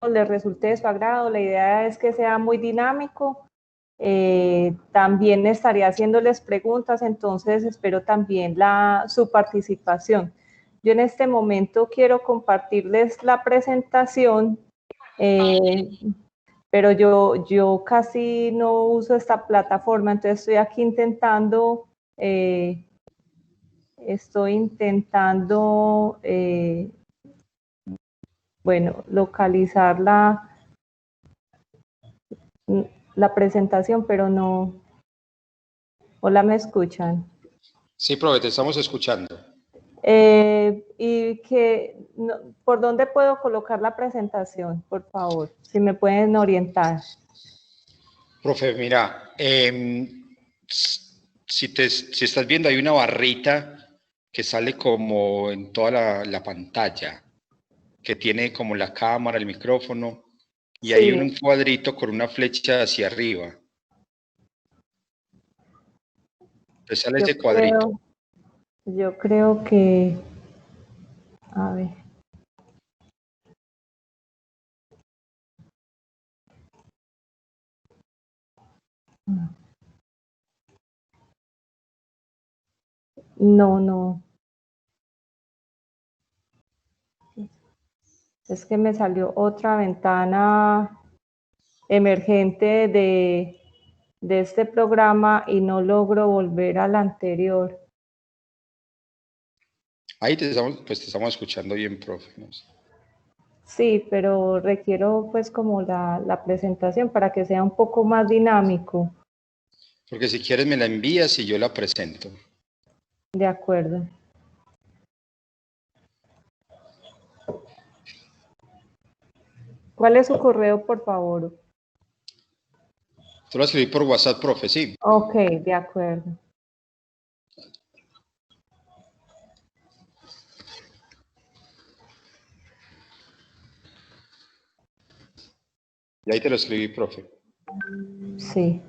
les resulte de su agrado. La idea es que sea muy dinámico. También estaré haciéndoles preguntas, entonces espero también su participación. Yo en este momento quiero compartirles la presentación, pero yo casi no uso esta plataforma, entonces estoy intentando bueno, localizar la presentación, pero no. Hola, ¿me escuchan? Sí, profe, te estamos escuchando. ¿Por dónde puedo colocar la presentación, por favor? Si me pueden orientar. Profe, mira, si estás viendo, hay una barrita que sale como en toda la pantalla, que tiene como la cámara, el micrófono, y Sí. hay un cuadrito con una flecha hacia arriba. Te sale ese cuadrito. Yo creo que... A ver. No. Es que me salió otra ventana emergente de este programa y no logro volver a la anterior. Ahí te estamos escuchando bien, profe. ¿No? Sí, pero requiero pues como la presentación para que sea un poco más dinámico. Porque si quieres me la envías y yo la presento. De acuerdo. ¿Cuál es su correo, por favor? Tú la escribí por WhatsApp, profe, sí. Ok, de acuerdo. Y ahí te lo escribí, profe. Sí.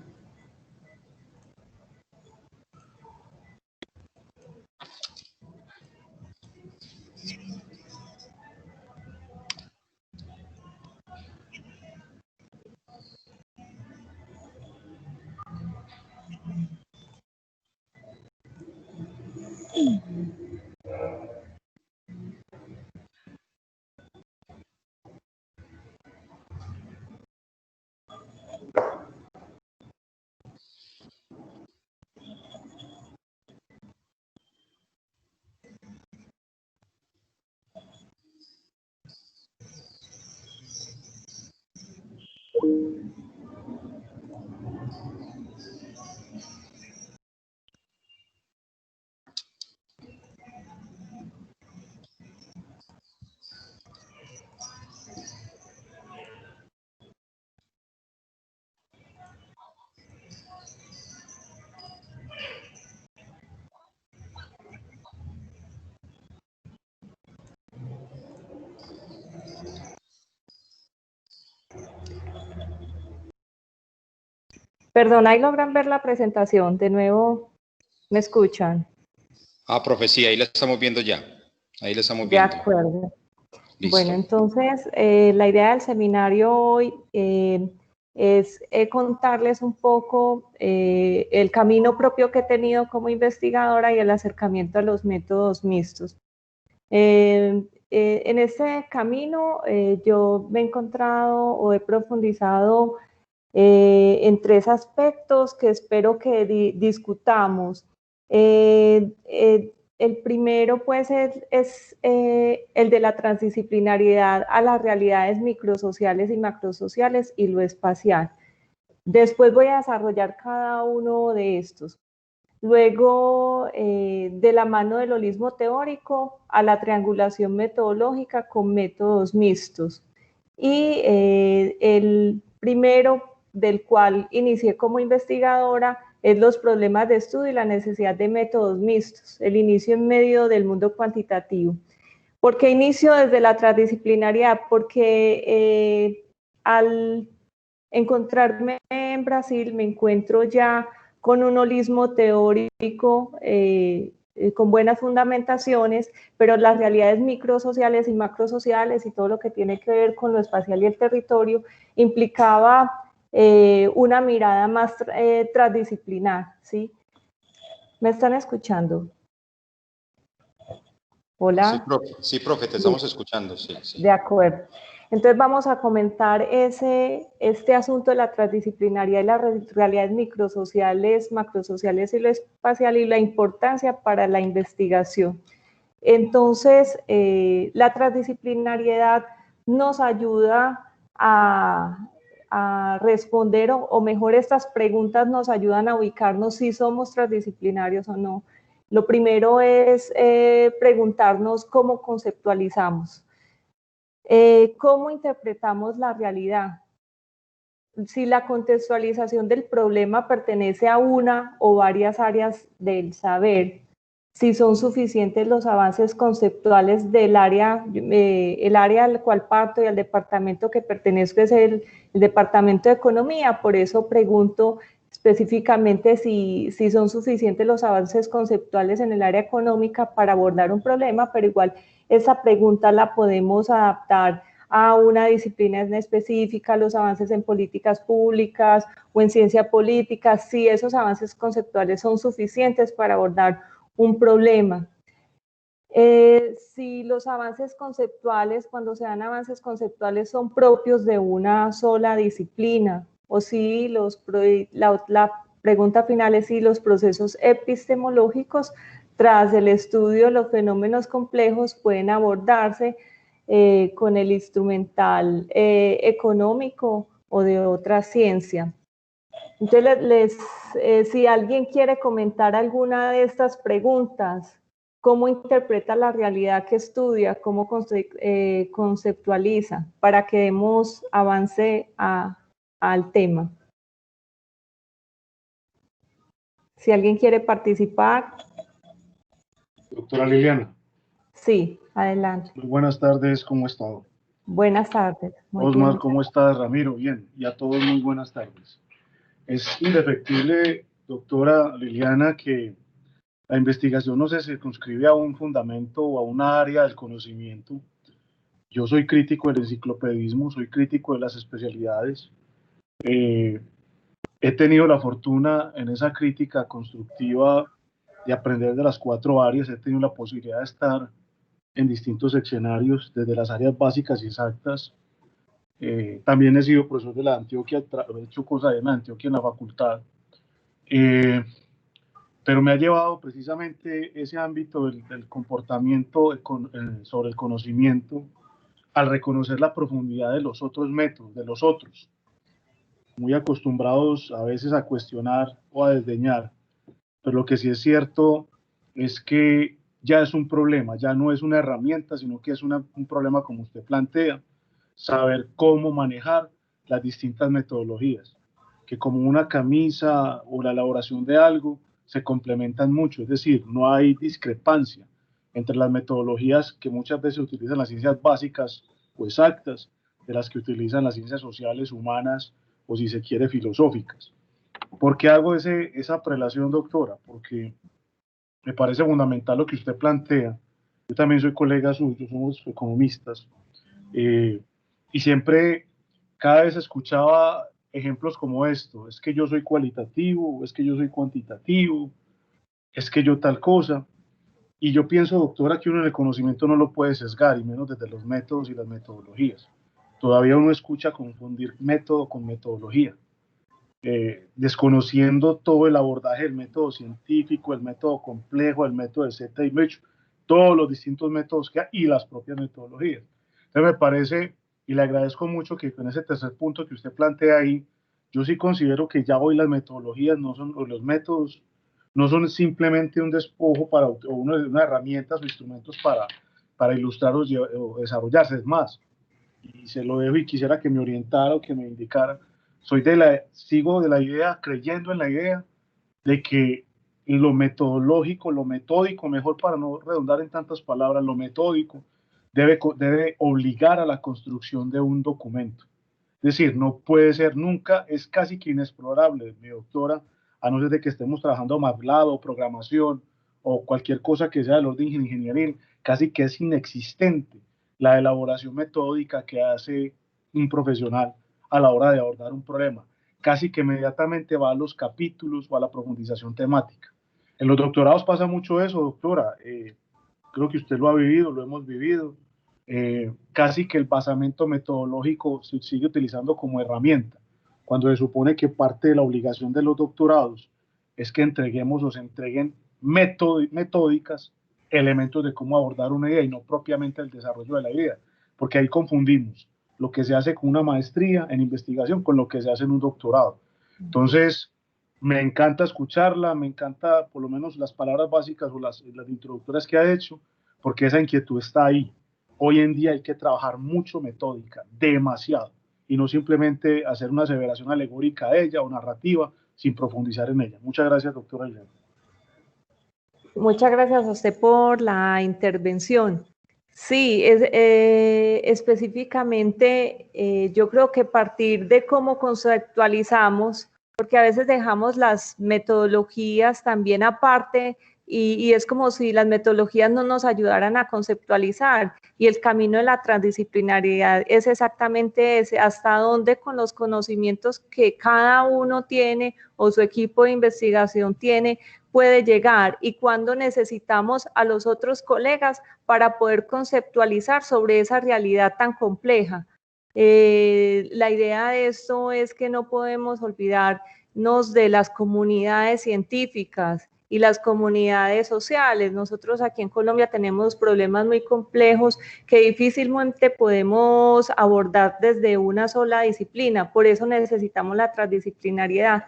Perdón, ahí logran ver la presentación. De nuevo, ¿me escuchan? Ah, profe, sí, ahí la estamos viendo ya. Ahí la estamos De viendo. acuerdo. Listo. Bueno, entonces, la idea del seminario hoy es contarles un poco el camino propio que he tenido como investigadora y el acercamiento a los métodos mixtos. En este camino yo me he encontrado o he profundizado en tres aspectos que espero que discutamos. El primero, pues, es el de la transdisciplinariedad a las realidades microsociales y macrosociales y lo espacial. Después voy a desarrollar cada uno de estos. Luego, de la mano del holismo teórico a la triangulación metodológica con métodos mixtos. Y el primero, del cual inicié como investigadora, es los problemas de estudio y la necesidad de métodos mixtos, el inicio en medio del mundo cuantitativo. ¿Por qué inicio desde la transdisciplinariedad? Porque al encontrarme en Brasil me encuentro ya con un holismo teórico con buenas fundamentaciones, pero las realidades microsociales y macrosociales y todo lo que tiene que ver con lo espacial y el territorio implicaba una mirada más transdisciplinar, ¿sí? ¿Me están escuchando? Hola. Sí, profe, te estamos escuchando, sí, sí. De acuerdo. Entonces vamos a comentar este asunto de la transdisciplinaridad y las realidades microsociales, macrosociales y lo espacial y la importancia para la investigación. Entonces, la transdisciplinariedad nos ayuda a responder, o mejor estas preguntas nos ayudan a ubicarnos si somos transdisciplinarios o no. Lo primero es preguntarnos cómo conceptualizamos, cómo interpretamos la realidad, si la contextualización del problema pertenece a una o varias áreas del saber, si son suficientes los avances conceptuales del área, el área al cual parto y al departamento que pertenezco es el departamento de economía, por eso pregunto específicamente si son suficientes los avances conceptuales en el área económica para abordar un problema, pero igual esa pregunta la podemos adaptar a una disciplina en específica, los avances en políticas públicas o en ciencia política, si esos avances conceptuales son suficientes para abordar un problema. Si los avances conceptuales, cuando se dan avances conceptuales, son propios de una sola disciplina, o si la pregunta final es si los procesos epistemológicos tras el estudio de los fenómenos complejos pueden abordarse con el instrumental económico o de otra ciencia. Entonces, si alguien quiere comentar alguna de estas preguntas, ¿cómo interpreta la realidad que estudia? ¿Cómo conceptualiza? Para que demos avance al tema. Si alguien quiere participar. Doctora Liliana. Sí, adelante. Muy buenas tardes, ¿cómo ha estado? Buenas tardes. Muy Osmar, bien. ¿Cómo estás? Ramiro, bien. Y a todos muy buenas tardes. Es indefectible, doctora Liliana, que la investigación no se circunscribe a un fundamento o a una área del conocimiento. Yo soy crítico del enciclopedismo, soy crítico de las especialidades. He tenido la fortuna en esa crítica constructiva de aprender de las 4 áreas. He tenido la posibilidad de estar en distintos escenarios, desde las áreas básicas y exactas. También he sido profesor de la Antioquia, he hecho cosas en Antioquia en la facultad. Pero me ha llevado precisamente ese ámbito del comportamiento sobre el conocimiento al reconocer la profundidad de los otros métodos, de los otros, muy acostumbrados a veces a cuestionar o a desdeñar, pero lo que sí es cierto es que ya es un problema, ya no es una herramienta, sino que es un problema como usted plantea, saber cómo manejar las distintas metodologías, que como una camisa o la elaboración de algo se complementan mucho, es decir, no hay discrepancia entre las metodologías que muchas veces utilizan las ciencias básicas o exactas de las que utilizan las ciencias sociales, humanas o si se quiere filosóficas. ¿Por qué hago esa prelación, doctora? Porque me parece fundamental lo que usted plantea. Yo también soy colega suyo, somos economistas, y siempre, cada vez escuchaba ejemplos como esto: es que yo soy cualitativo, es que yo soy cuantitativo, es que yo tal cosa. Y yo pienso, doctora, que uno en el conocimiento no lo puede sesgar, y menos desde los métodos y las metodologías. Todavía uno escucha confundir método con metodología. Desconociendo todo el abordaje del método científico, el método complejo, el método de Z y Mitchell, todos los distintos métodos que hay y las propias metodologías. Entonces me parece, y le agradezco mucho que con ese tercer punto que usted plantea ahí, yo sí considero que ya hoy las metodologías no son, o los métodos no son simplemente un despojo para, o una herramientas o instrumentos para ilustrar o desarrollarse. Es más, y se lo dejo y quisiera que me orientara o que me indicara, sigo de la idea, creyendo en la idea de que lo metodológico, lo metódico, mejor para no redundar en tantas palabras, lo metódico debe obligar a la construcción de un documento. Es decir, no puede ser nunca, es casi que inexplorable, mi doctora, a no ser de que estemos trabajando MATLAB o programación o cualquier cosa que sea del orden ingenieril, casi que es inexistente la elaboración metódica que hace un profesional a la hora de abordar un problema. Casi que inmediatamente va a los capítulos o a la profundización temática. En los doctorados pasa mucho eso, doctora. Creo que usted lo ha vivido, lo hemos vivido. Casi que el basamento metodológico se sigue utilizando como herramienta, cuando se supone que parte de la obligación de los doctorados es que entreguemos o se entreguen metódicas, elementos de cómo abordar una idea y no propiamente el desarrollo de la idea, porque ahí confundimos lo que se hace con una maestría en investigación con lo que se hace en un doctorado. Entonces, me encanta escucharla, me encanta por lo menos las palabras básicas o las introductorias que ha hecho, porque esa inquietud está ahí. Hoy en día hay que trabajar mucho metódica, demasiado, y no simplemente hacer una aseveración alegórica de ella o narrativa sin profundizar en ella. Muchas gracias, doctora Liliana. Muchas gracias a usted por la intervención. Sí, específicamente yo creo que partir de cómo conceptualizamos, porque a veces dejamos las metodologías también aparte y es como si las metodologías no nos ayudaran a conceptualizar, y el camino de la transdisciplinariedad es exactamente ese, hasta dónde con los conocimientos que cada uno tiene o su equipo de investigación tiene, puede llegar, y cuándo necesitamos a los otros colegas para poder conceptualizar sobre esa realidad tan compleja. La idea de esto es que no podemos olvidarnos de las comunidades científicas y las comunidades sociales. Nosotros aquí en Colombia tenemos problemas muy complejos que difícilmente podemos abordar desde una sola disciplina, por eso necesitamos la transdisciplinariedad.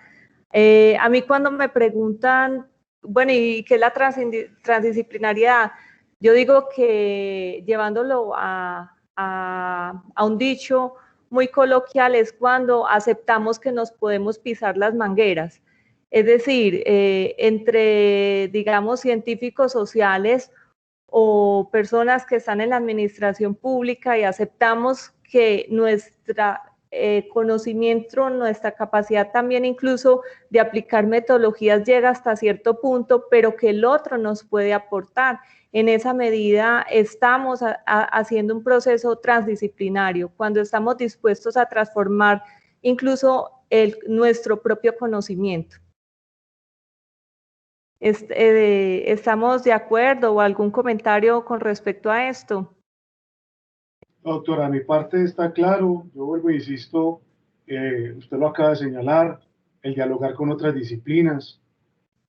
A mí cuando me preguntan, bueno, ¿y qué es la transdisciplinariedad? Yo digo que llevándolo a un dicho muy coloquial es cuando aceptamos que nos podemos pisar las mangueras. Es decir, entre, digamos, científicos sociales o personas que están en la administración pública y aceptamos que nuestra conocimiento, nuestra capacidad también incluso de aplicar metodologías llega hasta cierto punto, pero que el otro nos puede aportar. En esa medida estamos haciendo un proceso transdisciplinario, cuando estamos dispuestos a transformar incluso nuestro propio conocimiento. ¿Estamos de acuerdo o algún comentario con respecto a esto? Doctora, mi parte está claro. Yo vuelvo e insisto, usted lo acaba de señalar, el dialogar con otras disciplinas,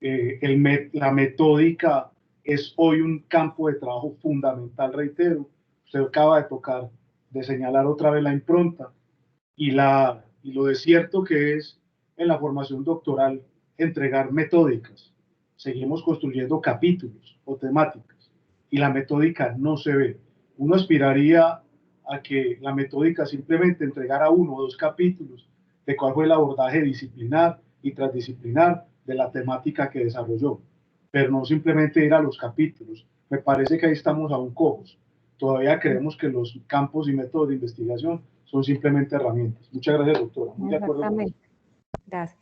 la metódica es hoy un campo de trabajo fundamental, reitero. Usted acaba de señalar otra vez la impronta y lo desierto que es en la formación doctoral entregar metódicas. Seguimos construyendo capítulos o temáticas y la metódica no se ve. Uno aspiraría a que la metódica simplemente entregara 1 o 2 capítulos de cuál fue el abordaje disciplinar y transdisciplinar de la temática que desarrolló, pero no simplemente ir a los capítulos. Me parece que ahí estamos aún cojos. Todavía creemos que los campos y métodos de investigación son simplemente herramientas. Muchas gracias, doctora. Muy de acuerdo con eso. Gracias.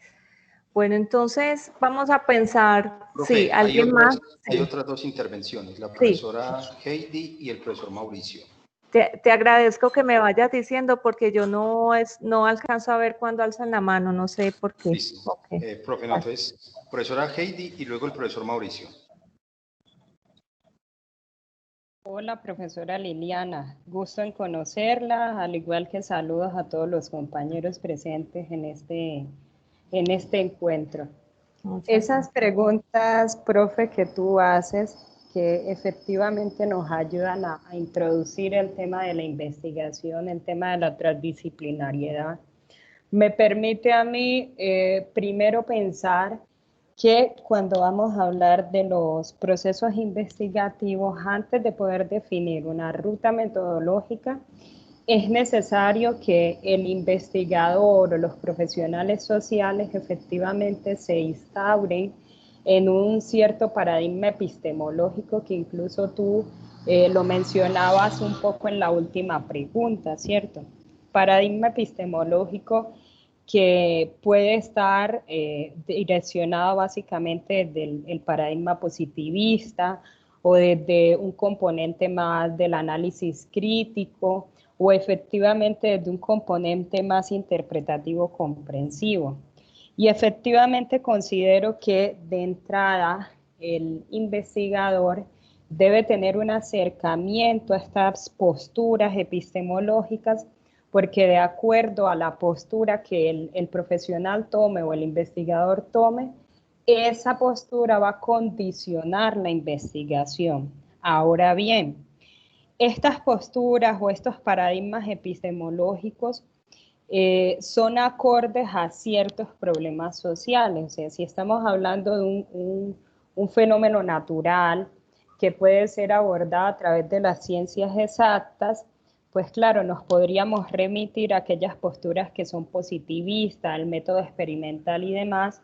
Bueno, entonces vamos a pensar, Profe, sí, alguien más. Hay otras 2 intervenciones, la profesora Heidi y el profesor Mauricio. Te agradezco que me vayas diciendo porque yo no alcanzo a ver cuando alzan la mano, no sé por qué. Listo. Okay. Profe, no, entonces, profesora Heidi y luego el profesor Mauricio. Hola, profesora Liliana. Gusto en conocerla, al igual que saludos a todos los compañeros presentes en este encuentro. Esas preguntas, profe, que tú haces, que efectivamente nos ayudan a introducir el tema de la investigación, el tema de la transdisciplinariedad, me permite a mí primero pensar que cuando vamos a hablar de los procesos investigativos, antes de poder definir una ruta metodológica, es necesario que el investigador o los profesionales sociales efectivamente se instauren en un cierto paradigma epistemológico que incluso tú lo mencionabas un poco en la última pregunta, ¿cierto? Paradigma epistemológico que puede estar direccionado básicamente desde el paradigma positivista o desde un componente más del análisis crítico o efectivamente desde un componente más interpretativo comprensivo. Y efectivamente considero que de entrada el investigador debe tener un acercamiento a estas posturas epistemológicas, porque de acuerdo a la postura que el profesional tome o el investigador tome, esa postura va a condicionar la investigación. Ahora bien, estas posturas o estos paradigmas epistemológicos son acordes a ciertos problemas sociales. O sea, si estamos hablando de un fenómeno natural que puede ser abordado a través de las ciencias exactas, pues claro, nos podríamos remitir a aquellas posturas que son positivistas, el método experimental y demás,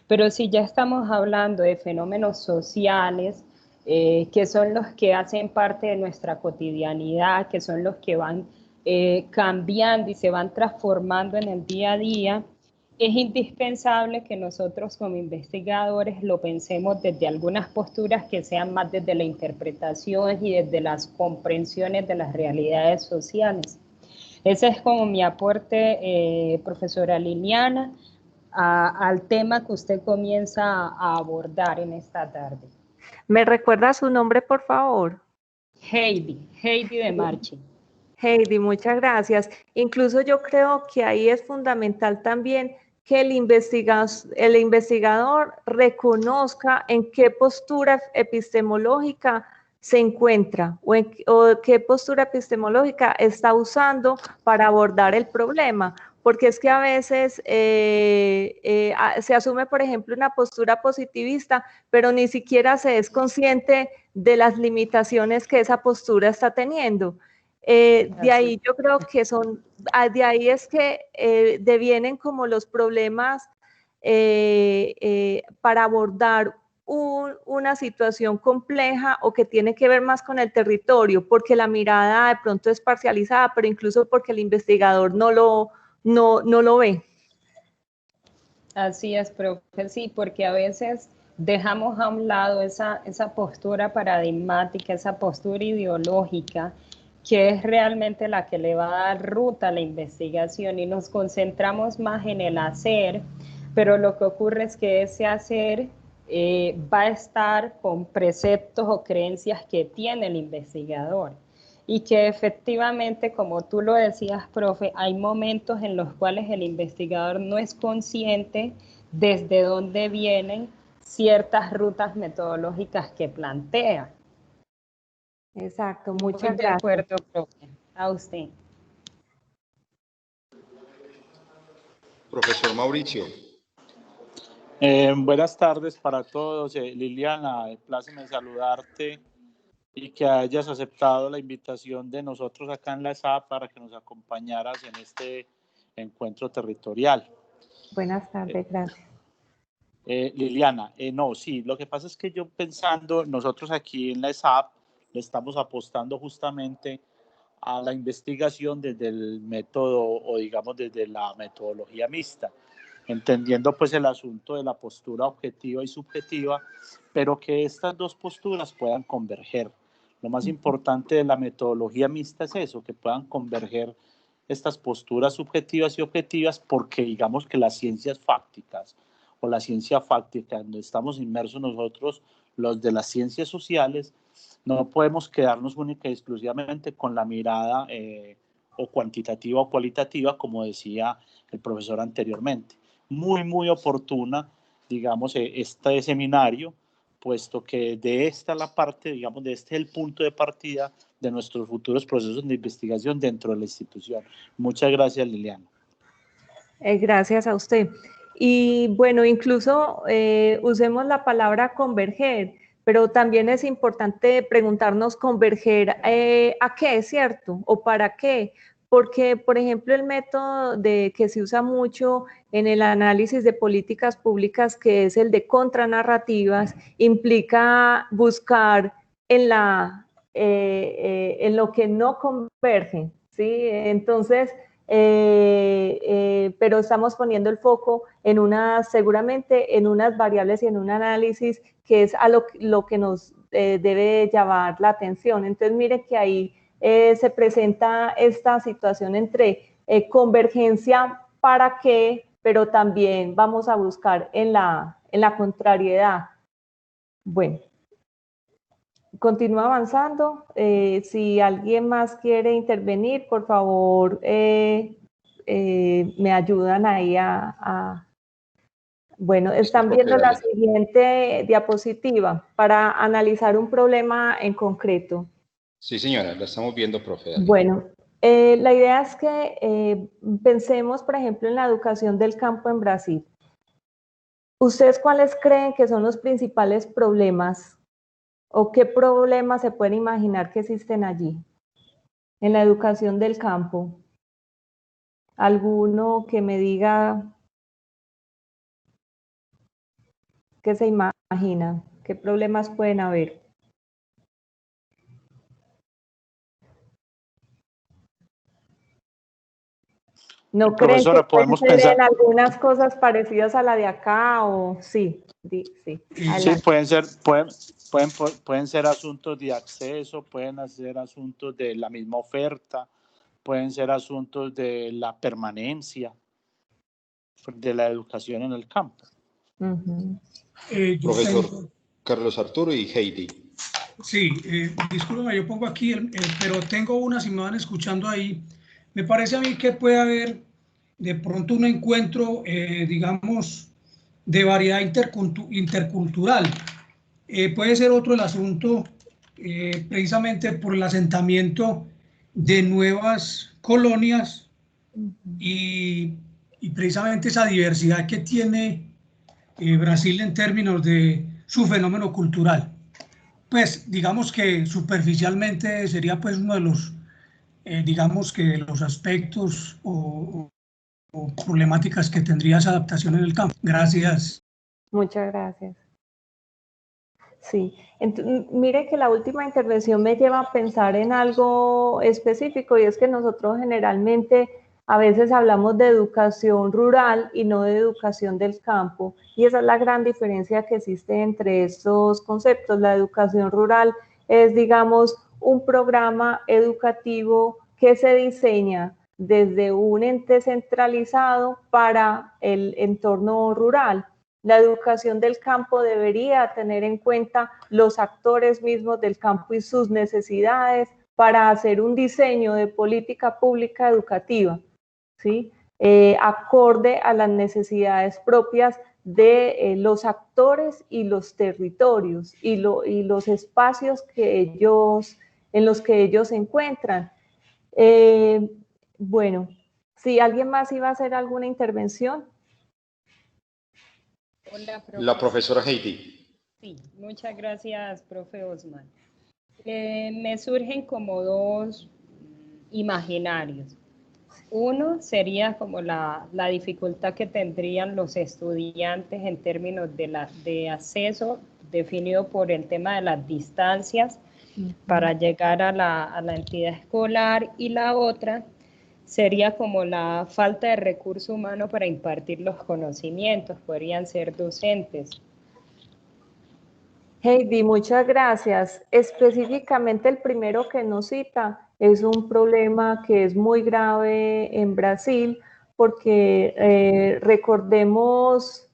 pero si ya estamos hablando de fenómenos sociales, que son los que hacen parte de nuestra cotidianidad, que son los que van cambiando y se van transformando en el día a día, es indispensable que nosotros como investigadores lo pensemos desde algunas posturas que sean más desde la interpretación y desde las comprensiones de las realidades sociales. Ese es como mi aporte, profesora Liliana, al tema que usted comienza a abordar en esta tarde. ¿Me recuerda su nombre, por favor? Heidi de Marchi. Heidi, muchas gracias. Incluso yo creo que ahí es fundamental también que el investigador reconozca en qué postura epistemológica se encuentra o qué postura epistemológica está usando para abordar el problema, porque es que a veces se asume, por ejemplo, una postura positivista, pero ni siquiera se es consciente de las limitaciones que esa postura está teniendo. De ahí yo creo que de ahí es que devienen como los problemas para abordar una situación compleja o que tiene que ver más con el territorio, porque la mirada de pronto es parcializada, pero incluso porque el investigador no lo ve. Así es, profe, sí, porque a veces dejamos a un lado esa postura paradigmática, esa postura ideológica, que es realmente la que le va a dar ruta a la investigación, y nos concentramos más en el hacer, pero lo que ocurre es que ese hacer va a estar con preceptos o creencias que tiene el investigador, y que efectivamente, como tú lo decías, profe, hay momentos en los cuales el investigador no es consciente desde dónde vienen ciertas rutas metodológicas que plantea. Exacto, muchas gracias. De acuerdo, profe. A usted. Profesor Mauricio. Buenas tardes para todos. Liliana, pláceme saludarte y que hayas aceptado la invitación de nosotros acá en la ESAP para que nos acompañaras en este encuentro territorial. Buenas tardes, gracias. Liliana, no, sí, lo que pasa es que yo pensando, nosotros aquí en la ESAP le estamos apostando justamente a la investigación desde el método o digamos desde la metodología mixta, entendiendo pues el asunto de la postura objetiva y subjetiva, pero que estas dos posturas puedan converger. Lo más importante de la metodología mixta es eso, que puedan converger estas posturas subjetivas y objetivas, porque digamos que las ciencias fácticas o la ciencia fáctica, donde estamos inmersos nosotros, los de las ciencias sociales, no podemos quedarnos única y exclusivamente con la mirada o cuantitativa o cualitativa, como decía el profesor anteriormente. Muy oportuna, digamos, este seminario, puesto que de esta la parte, digamos, de este es el punto de partida de nuestros futuros procesos de investigación dentro de la institución. Muchas gracias, Liliana. Gracias a usted. Y bueno, incluso usemos la palabra converger, pero también es importante preguntarnos converger a qué, ¿cierto? ¿O para qué? Porque, por ejemplo, el método que se usa mucho en el análisis de políticas públicas, que es el de contranarrativas, implica buscar en lo que no convergen, ¿sí? Entonces, pero estamos poniendo el foco en seguramente en unas variables y en un análisis que es a lo que nos debe llamar la atención. Entonces, mire que ahí se presenta esta situación entre convergencia para qué, pero también vamos a buscar en la contrariedad. Bueno, continúa avanzando. Si alguien más quiere intervenir, por favor, me ayudan ahí Bueno, están viendo la siguiente diapositiva para analizar un problema en concreto. Sí, señora, la estamos viendo, profe. Bueno, la idea es que pensemos, por ejemplo, en la educación del campo en Brasil. ¿Ustedes cuáles creen que son los principales problemas o qué problemas se pueden imaginar que existen allí en la educación del campo? ¿Alguno que me diga qué se imagina? ¿Qué problemas pueden haber? ¿No creen que pueden ser en algunas cosas parecidas a la de acá o sí? Sí, pueden ser asuntos de acceso, pueden ser asuntos de la misma oferta, pueden ser asuntos de la permanencia de la educación en el campo. Profesor Carlos Arturo y Heidi. Sí, discúlpeme, yo pongo aquí, pero tengo una, si me van escuchando ahí. Me parece a mí que puede haber de pronto un encuentro, digamos, de variedad intercultural. Puede ser otro el asunto, precisamente por el asentamiento de nuevas colonias y precisamente esa diversidad que tiene Brasil en términos de su fenómeno cultural. Pues digamos que superficialmente sería pues uno de los, digamos que los aspectos o problemáticas que tendría esa adaptación en el campo. Gracias. Muchas gracias. Sí, mire que la última intervención me lleva a pensar en algo específico y es que nosotros generalmente a veces hablamos de educación rural y no de educación del campo y esa es la gran diferencia que existe entre estos conceptos. La educación rural es, digamos, un programa educativo que se diseña desde un ente centralizado para el entorno rural. La educación del campo debería tener en cuenta los actores mismos del campo y sus necesidades para hacer un diseño de política pública educativa, ¿sí? Acorde a las necesidades propias de los actores y los territorios y los espacios en los que ellos se encuentran. Bueno, si alguien más iba a hacer alguna intervención. Hola, la profesora Heidi. Sí, muchas gracias, profe Osman. Me surgen como dos imaginarios. Uno sería como la dificultad que tendrían los estudiantes en términos de acceso definido por el tema de las distancias para llegar a la entidad escolar, y la otra sería como la falta de recurso humano para impartir los conocimientos, podrían ser docentes. Heidi, muchas gracias. Específicamente el primero que nos cita es un problema que es muy grave en Brasil porque recordemos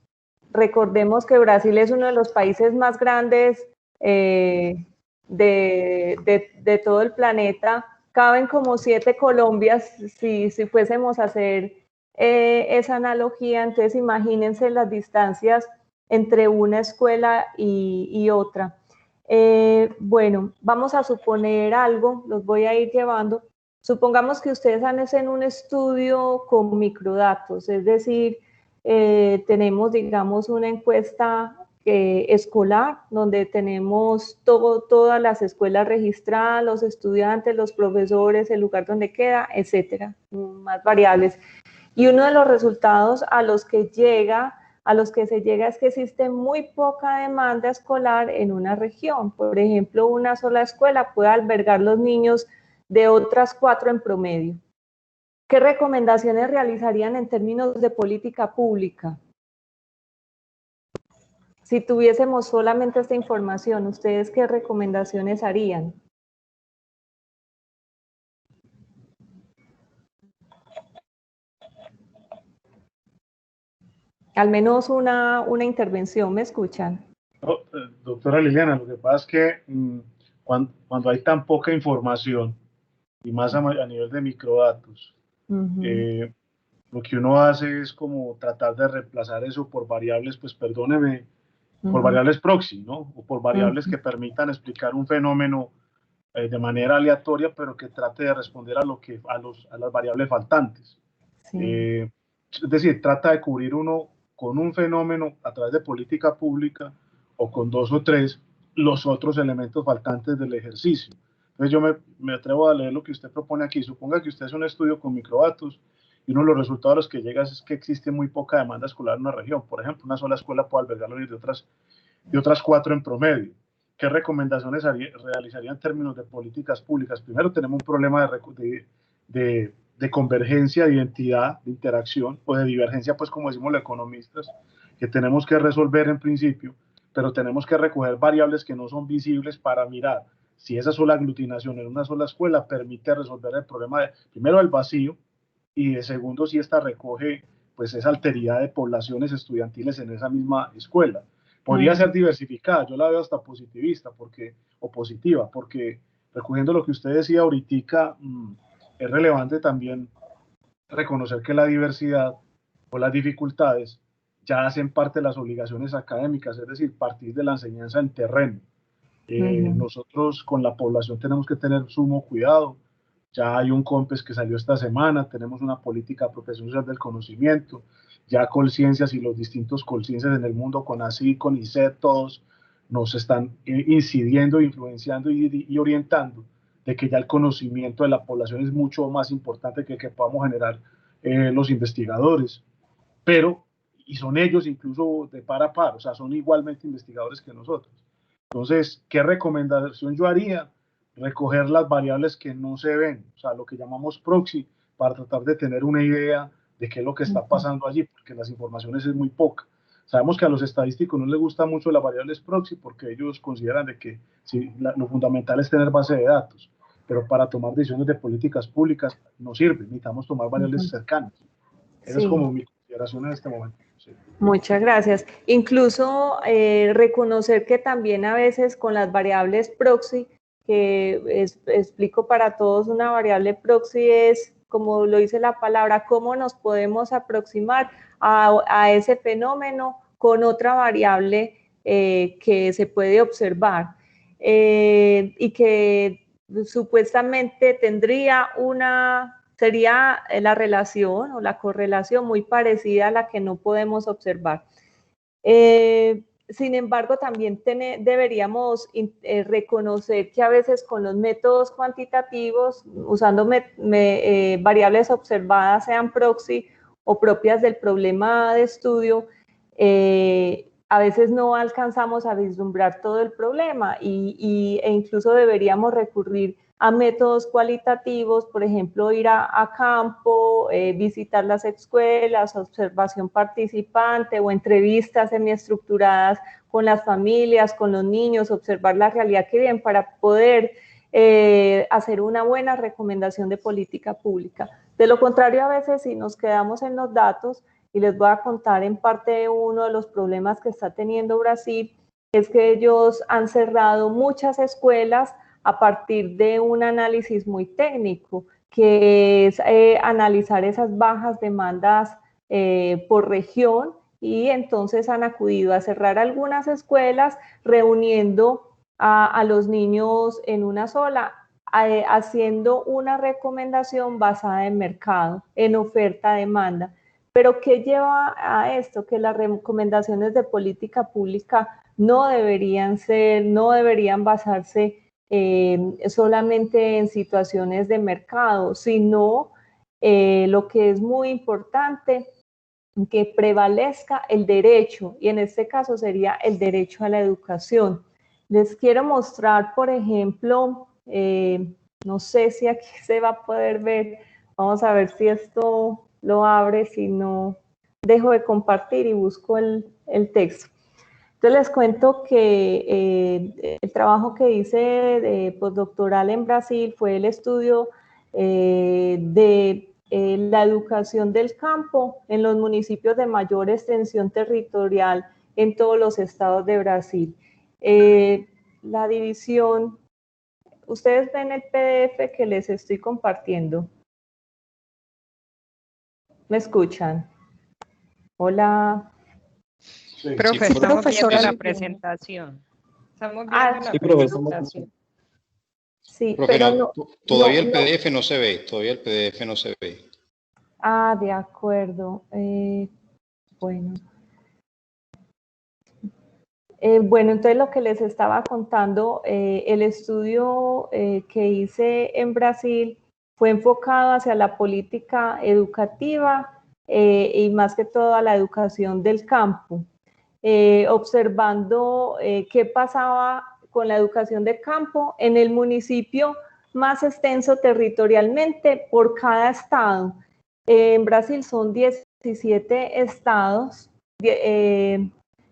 que Brasil es uno de los países más grandes de todo el planeta. Caben como 7 Colombias si fuésemos a hacer esa analogía. Entonces imagínense las distancias entre una escuela y otra. Bueno, vamos a suponer algo, los voy a ir llevando. Supongamos que ustedes hacen un estudio con microdatos, es decir, tenemos, digamos, una encuesta escolar, donde tenemos todas las escuelas registradas, los estudiantes, los profesores, el lugar donde queda, etcétera, más variables. Y uno de los resultados a los que se llega es que existe muy poca demanda escolar en una región. Por ejemplo, una sola escuela puede albergar los niños de otras 4 en promedio. ¿Qué recomendaciones realizarían en términos de política pública? Si tuviésemos solamente esta información, ¿ustedes qué recomendaciones harían? Al menos una intervención, ¿me escuchan? No, doctora Liliana, lo que pasa es que cuando hay tan poca información, y más a nivel de microdatos, lo que uno hace es como tratar de reemplazar eso por variables, pues perdóneme, por variables proxy, ¿no? O por variables que permitan explicar un fenómeno de manera aleatoria, pero que trate de responder a las variables faltantes. Sí. Es decir, trata de cubrir uno con un fenómeno a través de política pública o con dos o tres los otros elementos faltantes del ejercicio. Entonces yo me atrevo a leer lo que usted propone aquí. Suponga que usted hace un estudio con microdatos y uno de los resultados a los que llega es que existe muy poca demanda escolar en una región. Por ejemplo, una sola escuela puede albergar los niños de otras 4 en promedio. ¿Qué recomendaciones realizaría en términos de políticas públicas? Primero, tenemos un problema de convergencia, de identidad, de interacción o de divergencia, pues como decimos los economistas, que tenemos que resolver en principio, pero tenemos que recoger variables que no son visibles para mirar si esa sola aglutinación en una sola escuela permite resolver el problema primero del vacío y de segundo si esta recoge pues esa alteridad de poblaciones estudiantiles en esa misma escuela. Podría ser diversificada, yo la veo hasta positivista o positiva, porque recogiendo lo que usted decía ahorita, es relevante también reconocer que la diversidad o las dificultades ya hacen parte de las obligaciones académicas, es decir, partir de la enseñanza en terreno. Nosotros con la población tenemos que tener sumo cuidado. Ya hay un COMPES que salió esta semana, tenemos una política de protección social del conocimiento, ya Colciencias y los distintos Colciencias en el mundo, con ASI, con ICET, todos nos están incidiendo, influenciando y orientando de que ya el conocimiento de la población es mucho más importante que podamos generar los investigadores, y son ellos incluso de par a par, o sea, son igualmente investigadores que nosotros. Entonces, ¿qué recomendación yo haría? Recoger las variables que no se ven, o sea, lo que llamamos proxy, para tratar de tener una idea de qué es lo que está pasando allí, porque las informaciones es muy poca. Sabemos que a los estadísticos no les gusta mucho las variables proxy porque ellos consideran de que sí, lo fundamental es tener base de datos, pero para tomar decisiones de políticas públicas no sirve, necesitamos tomar variables cercanas. Esa es como mi consideración en este momento. Sí. Muchas gracias. Incluso reconocer que también a veces con las variables proxy, que explico para todos, una variable proxy es, como lo dice la palabra, cómo nos podemos aproximar a ese fenómeno con otra variable que se puede observar y que supuestamente sería la relación o la correlación muy parecida a la que no podemos observar. Sin embargo, también deberíamos reconocer que a veces con los métodos cuantitativos, usando variables observadas, sean proxy o propias del problema de estudio, a veces no alcanzamos a vislumbrar todo el problema e incluso deberíamos recurrir a métodos cualitativos, por ejemplo, ir a campo, visitar las escuelas, observación participante o entrevistas semiestructuradas con las familias, con los niños, observar la realidad que viven para poder hacer una buena recomendación de política pública. De lo contrario, a veces si nos quedamos en los datos, y les voy a contar en parte uno de los problemas que está teniendo Brasil, es que ellos han cerrado muchas escuelas a partir de un análisis muy técnico, que es analizar esas bajas demandas por región, y entonces han acudido a cerrar algunas escuelas reuniendo a los niños en una sola, haciendo una recomendación basada en mercado, en oferta-demanda. Pero ¿qué lleva a esto? Que las recomendaciones de política pública no deberían basarse solamente en situaciones de mercado, sino lo que es muy importante, que prevalezca el derecho, y en este caso sería el derecho a la educación. Les quiero mostrar, por ejemplo, no sé si aquí se va a poder ver Vamos a ver si esto lo abre, si no, dejo de compartir y busco el texto. Entonces les cuento que el trabajo que hice de postdoctoral en Brasil fue el estudio de la educación del campo en los municipios de mayor extensión territorial en todos los estados de Brasil. La división, ustedes ven el PDF que les estoy compartiendo. ¿Me escuchan? Hola. Sí, profe, estamos viendo la presentación. Estamos viendo la presentación. Sí, profe, pero no, todavía el PDF no se ve, todavía el PDF no se ve. Ah, de acuerdo. Bueno. Bueno, entonces lo que les estaba contando, el estudio que hice en Brasil fue enfocado hacia la política educativa y más que todo a la educación del campo, observando qué pasaba con la educación de campo en el municipio más extenso territorialmente por cada estado. En Brasil son 17 estados,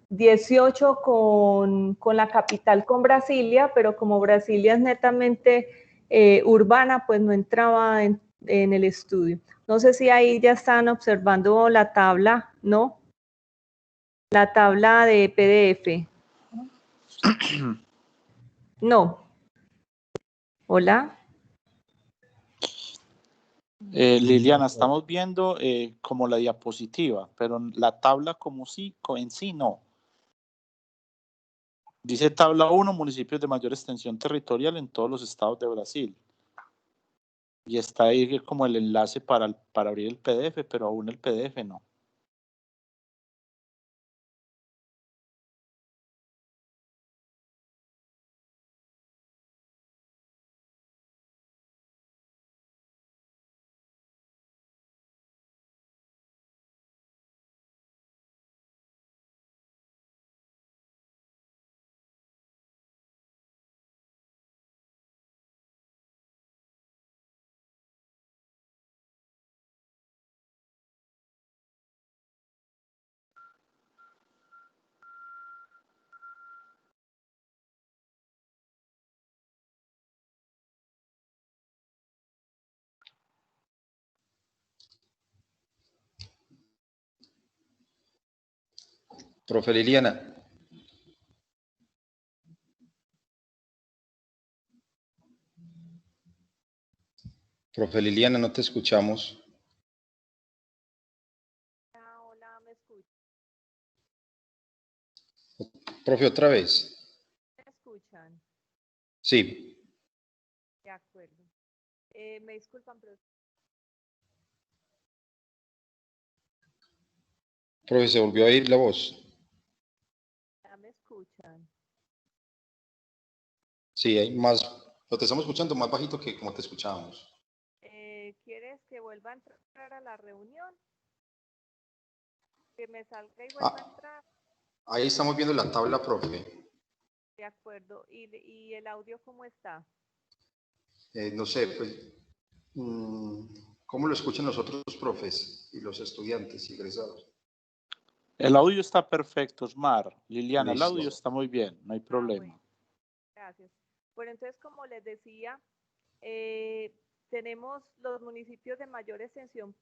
18 con la capital, con Brasilia, pero como Brasilia es netamente urbana, pues no entraba en el estudio. No sé si ahí ya están observando la tabla, ¿no? La tabla de PDF. No. Hola. Liliana, estamos viendo como la diapositiva, pero la tabla como sí, en sí no. Dice tabla 1, municipios de mayor extensión territorial en todos los estados de Brasil. Y está ahí como el enlace para abrir el PDF, pero aún el PDF no. Profe Liliana. Profe Liliana, no te escuchamos. Hola, ¿me escuchan? Profe, otra vez. ¿Me escuchan? Sí. De acuerdo. Me disculpan, pero... Profe, se volvió a ir la voz. ¿Ya me escuchan? Sí, hay más, lo te estamos escuchando más bajito que como te escuchábamos. ¿Quieres que vuelva a entrar a la reunión? Que me salga y vuelva a entrar. Ahí estamos viendo la tabla, profe. De acuerdo. ¿Y el audio cómo está? No sé, pues, ¿cómo lo escuchan los otros profes y los estudiantes egresados? El audio está perfecto, Osmar. Liliana, Listo. el audio está muy bien, no hay problema. Bueno. Gracias. Bueno, entonces, como les decía, tenemos los municipios de mayor extensión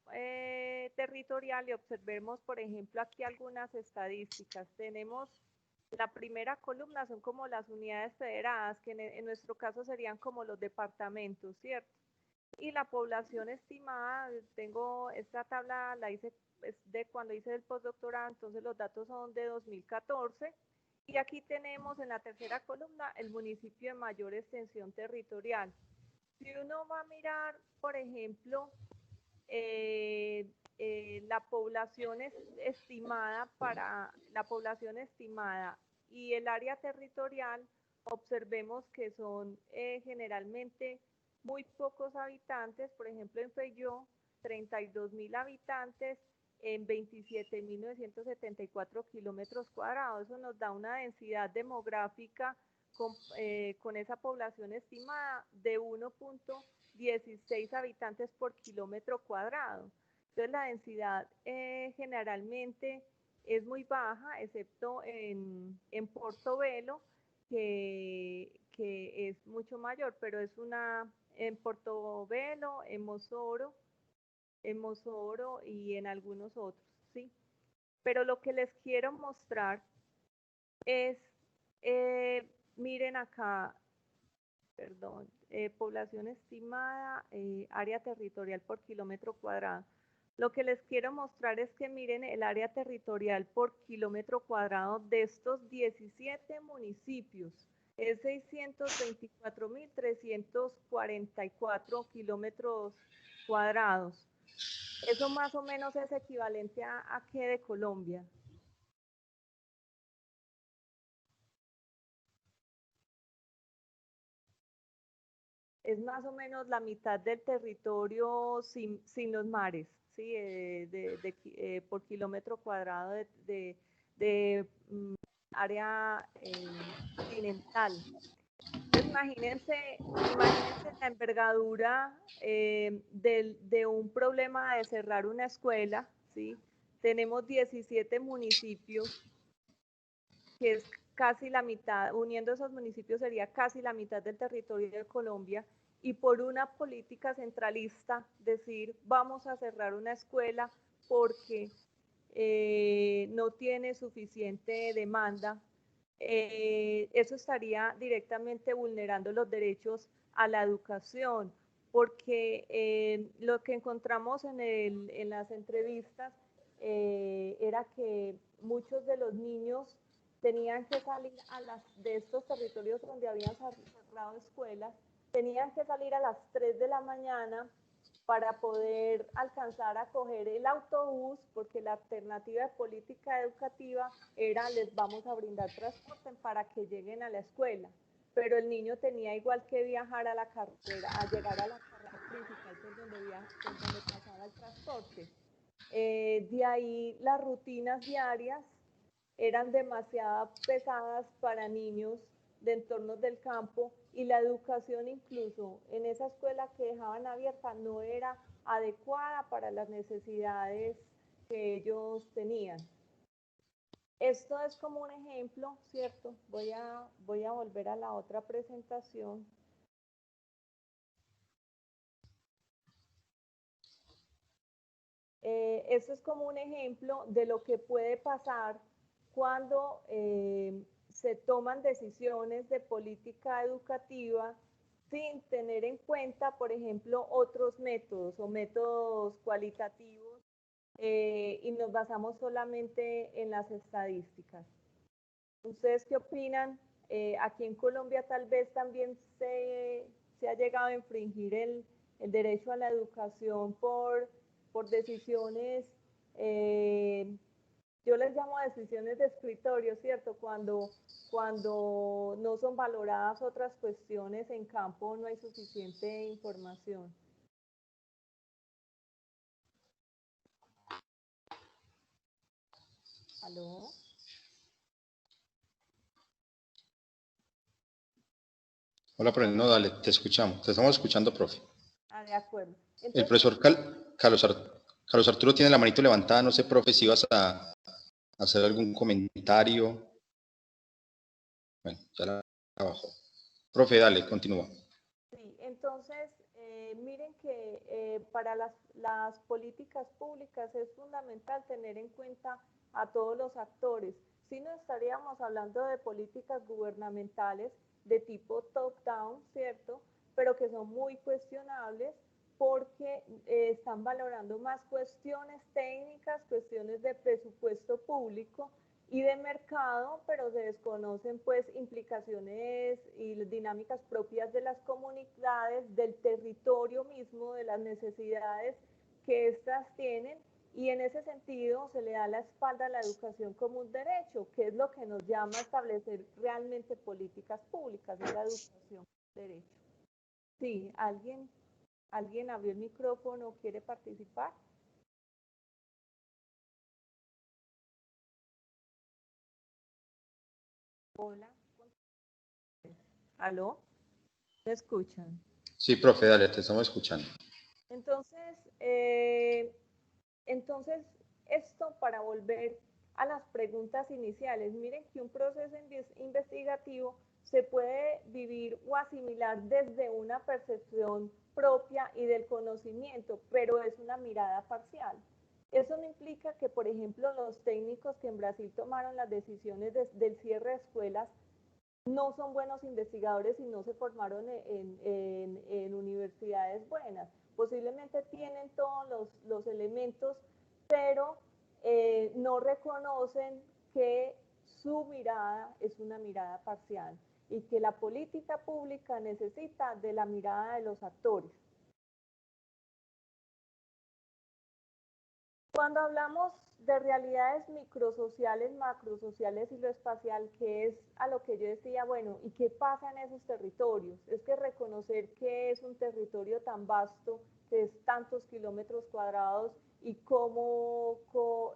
territorial y observemos, por ejemplo, aquí algunas estadísticas. Tenemos la primera columna, son como las unidades federadas, que en nuestro caso serían como los departamentos, ¿cierto? Y la población estimada, tengo esta tabla, la hice de cuando hice el postdoctorado, entonces los datos son de 2014. Y aquí tenemos en la tercera columna el municipio de mayor extensión territorial. Si uno va a mirar, por ejemplo, la población estimada y el área territorial, observemos que son generalmente muy pocos habitantes. Por ejemplo, en Feyó, 32.000 habitantes en 27.974 kilómetros cuadrados. Eso nos da una densidad demográfica con esa población estimada de 16 habitantes por kilómetro cuadrado. Entonces la densidad generalmente es muy baja, excepto en Portobelo, que es mucho mayor, pero es en Portobelo, en Mosoro y en algunos otros, ¿sí? Pero lo que les quiero mostrar es, miren acá, perdón, población estimada, área territorial por kilómetro cuadrado. Lo que les quiero mostrar es que miren el área territorial por kilómetro cuadrado de estos 17 municipios. Es 624.344 kilómetros cuadrados. Eso más o menos es equivalente a ¿qué de Colombia? Es más o menos la mitad del territorio sin los mares, ¿sí? Por kilómetro cuadrado de área continental. Entonces, imagínense la envergadura de un problema de cerrar una escuela, ¿sí? Tenemos 17 municipios, que es casi la mitad, uniendo esos municipios sería casi la mitad del territorio de Colombia, y por una política centralista decir vamos a cerrar una escuela porque no tiene suficiente demanda, eso estaría directamente vulnerando los derechos a la educación, porque lo que encontramos en las entrevistas era que muchos de los niños tenían que salir de estos territorios donde habían cerrado escuelas, tenían que salir a las 3 de la mañana para poder alcanzar a coger el autobús, porque la alternativa de política educativa era les vamos a brindar transporte para que lleguen a la escuela, pero el niño tenía igual que viajar a la carretera, a llegar a la carretera principal por donde pasaba el transporte. De ahí las rutinas diarias eran demasiado pesadas para niños de entornos del campo, y la educación incluso en esa escuela que dejaban abierta no era adecuada para las necesidades que ellos tenían. Esto es como un ejemplo, ¿cierto? Voy a volver a la otra presentación. Esto es como un ejemplo de lo que puede pasar cuando se toman decisiones de política educativa sin tener en cuenta, por ejemplo, otros métodos o métodos cualitativos, y nos basamos solamente en las estadísticas. ¿Ustedes qué opinan? Aquí en Colombia tal vez también se ha llegado a infringir el derecho a la educación por decisiones, yo les llamo decisiones de escritorio, ¿cierto? Cuando no son valoradas otras cuestiones en campo, no hay suficiente información. ¿Aló? Hola, profe. No, dale, te escuchamos. Te estamos escuchando, profe. Ah, de acuerdo. Entonces, el profesor Carlos Arturo tiene la manito levantada. No sé, profe, si vas a hacer algún comentario. Bueno, ya la bajó. Profe, dale, continúa. Sí, entonces, miren que para las políticas públicas es fundamental tener en cuenta a todos los actores. Si no estaríamos hablando de políticas gubernamentales de tipo top-down, ¿cierto? Pero que son muy cuestionables porque están valorando más cuestiones técnicas, cuestiones de presupuesto público y de mercado, pero se desconocen pues implicaciones y dinámicas propias de las comunidades, del territorio mismo, de las necesidades que éstas tienen, y en ese sentido se le da la espalda a la educación como un derecho, que es lo que nos llama a establecer realmente políticas públicas, es la educación como un derecho. Sí, ¿alguien abrió el micrófono, quiere participar? Hola. ¿Aló? ¿Me escuchan? Sí, profe, dale, te estamos escuchando. Entonces, esto para volver a las preguntas iniciales, miren que un proceso investigativo se puede vivir o asimilar desde una percepción propia y del conocimiento, pero es una mirada parcial. Eso no implica que, por ejemplo, los técnicos que en Brasil tomaron las decisiones del cierre de escuelas no son buenos investigadores y no se formaron en universidades buenas. Posiblemente tienen todos los elementos, pero no reconocen que su mirada es una mirada parcial y que la política pública necesita de la mirada de los actores. Cuando hablamos de realidades microsociales, macrosociales y lo espacial, que es a lo que yo decía, bueno, ¿y qué pasa en esos territorios? Es que reconocer que es un territorio tan vasto, que es tantos kilómetros cuadrados y cómo son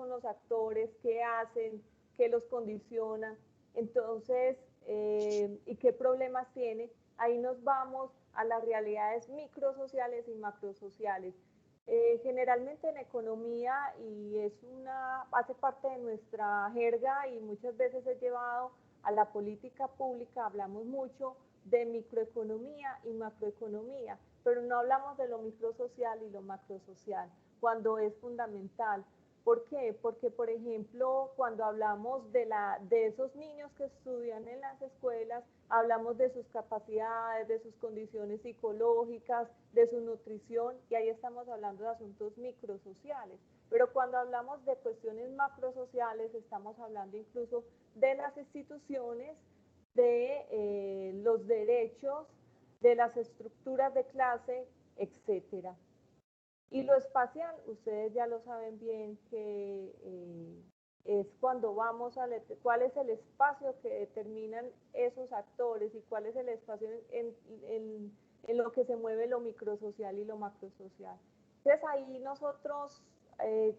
los actores, qué hacen, qué los condicionan, entonces, y qué problemas tiene, ahí nos vamos a las realidades microsociales y macrosociales. Generalmente en economía, y hace parte de nuestra jerga y muchas veces es llevado a la política pública, hablamos mucho de microeconomía y macroeconomía, pero no hablamos de lo microsocial y lo macrosocial, cuando es fundamental. ¿Por qué? Porque, por ejemplo, cuando hablamos de esos niños que estudian en las escuelas, hablamos de sus capacidades, de sus condiciones psicológicas, de su nutrición, y ahí estamos hablando de asuntos microsociales. Pero cuando hablamos de cuestiones macrosociales, estamos hablando incluso de las instituciones, de los derechos, de las estructuras de clase, etcétera. Y lo espacial, ustedes ya lo saben bien, que es cuando vamos a cuál es el espacio que determinan esos actores y cuál es el espacio en lo que se mueve lo microsocial y lo macrosocial. Entonces ahí nosotros,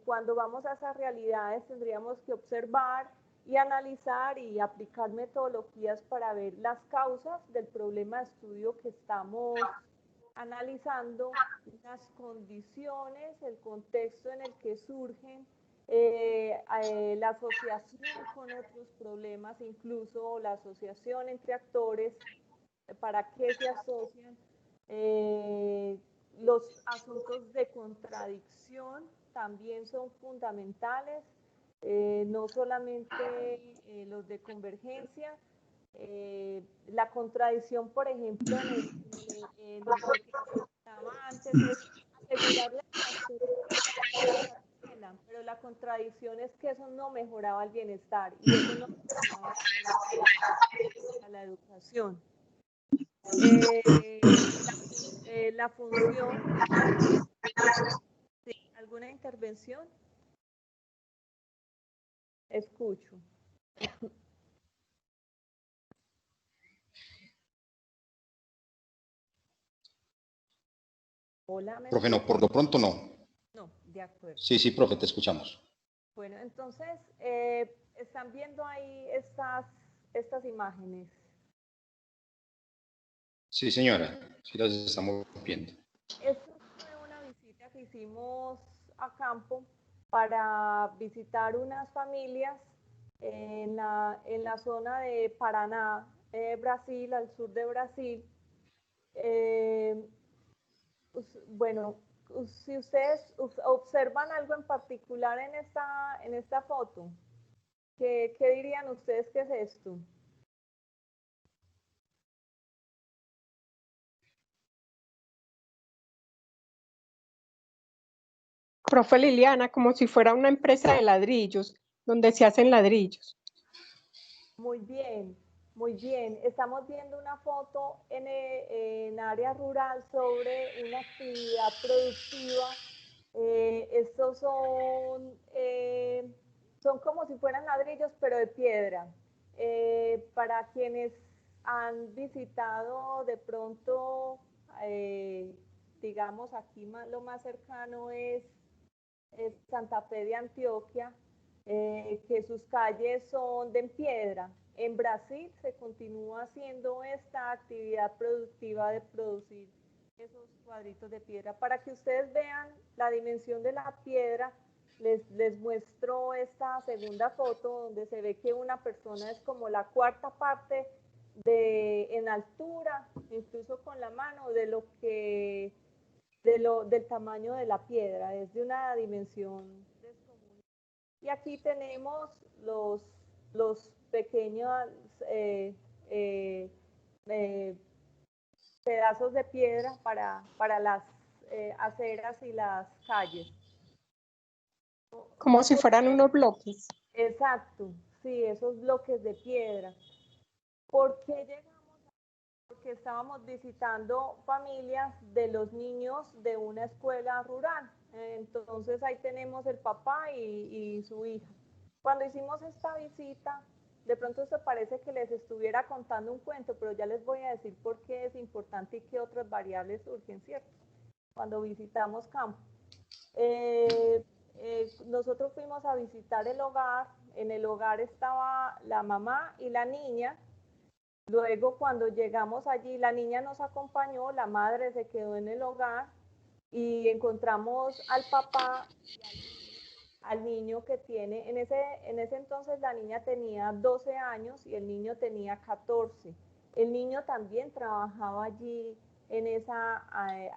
cuando vamos a esas realidades, tendríamos que observar y analizar y aplicar metodologías para ver las causas del problema de estudio que estamos analizando, las condiciones, el contexto en el que surgen, la asociación con otros problemas, incluso la asociación entre actores, para qué se asocian, los asuntos de contradicción también son fundamentales, no solamente los de convergencia. La contradicción, por ejemplo, en lo que estaba antes, es asegurar la tutela, pero la contradicción es que eso no mejoraba el bienestar y eso no mejoraba la educación. La función, ¿sí? ¿Alguna intervención? Escucho. Hola, Profe, no, por lo pronto no. No, de acuerdo. Sí, sí, profe, te escuchamos. Bueno, entonces, están viendo ahí estas imágenes. Sí, señora, sí las estamos viendo. Esta fue una visita que hicimos a campo para visitar unas familias en la zona de Paraná, Brasil, al sur de Brasil. Bueno, si ustedes observan algo en particular en esta foto, ¿qué dirían ustedes que es esto? Profe Liliana, como si fuera una empresa de ladrillos, donde se hacen ladrillos. Muy bien, muy bien. Estamos viendo una foto en área rural sobre una actividad productiva. Estos son como si fueran ladrillos, pero de piedra. Para quienes han visitado de pronto, digamos, aquí lo más cercano es Santa Fe de Antioquia, que sus calles son de piedra. En Brasil se continúa haciendo esta actividad productiva de producir esos cuadritos de piedra. Para que ustedes vean la dimensión de la piedra, les muestro esta segunda foto donde se ve que una persona es como la cuarta parte en altura, incluso con la mano, del tamaño de la piedra, es de una dimensión descomunal. Y aquí tenemos los pequeños pedazos de piedra para las aceras y las calles. Como si fueran unos bloques. Exacto, sí, esos bloques de piedra. ¿Por qué llegamos a...? Porque estábamos visitando familias de los niños de una escuela rural. Entonces ahí tenemos el papá y su hija. Cuando hicimos esta visita, de pronto esto parece que les estuviera contando un cuento, pero ya les voy a decir por qué es importante y qué otras variables surgen, ¿cierto? Cuando visitamos campo. Nosotros fuimos a visitar el hogar. En el hogar estaba la mamá y la niña. Luego, cuando llegamos allí, la niña nos acompañó, la madre se quedó en el hogar y encontramos al papá y al niño que tiene, en ese entonces la niña tenía 12 años y el niño tenía 14. El niño también trabajaba allí en esa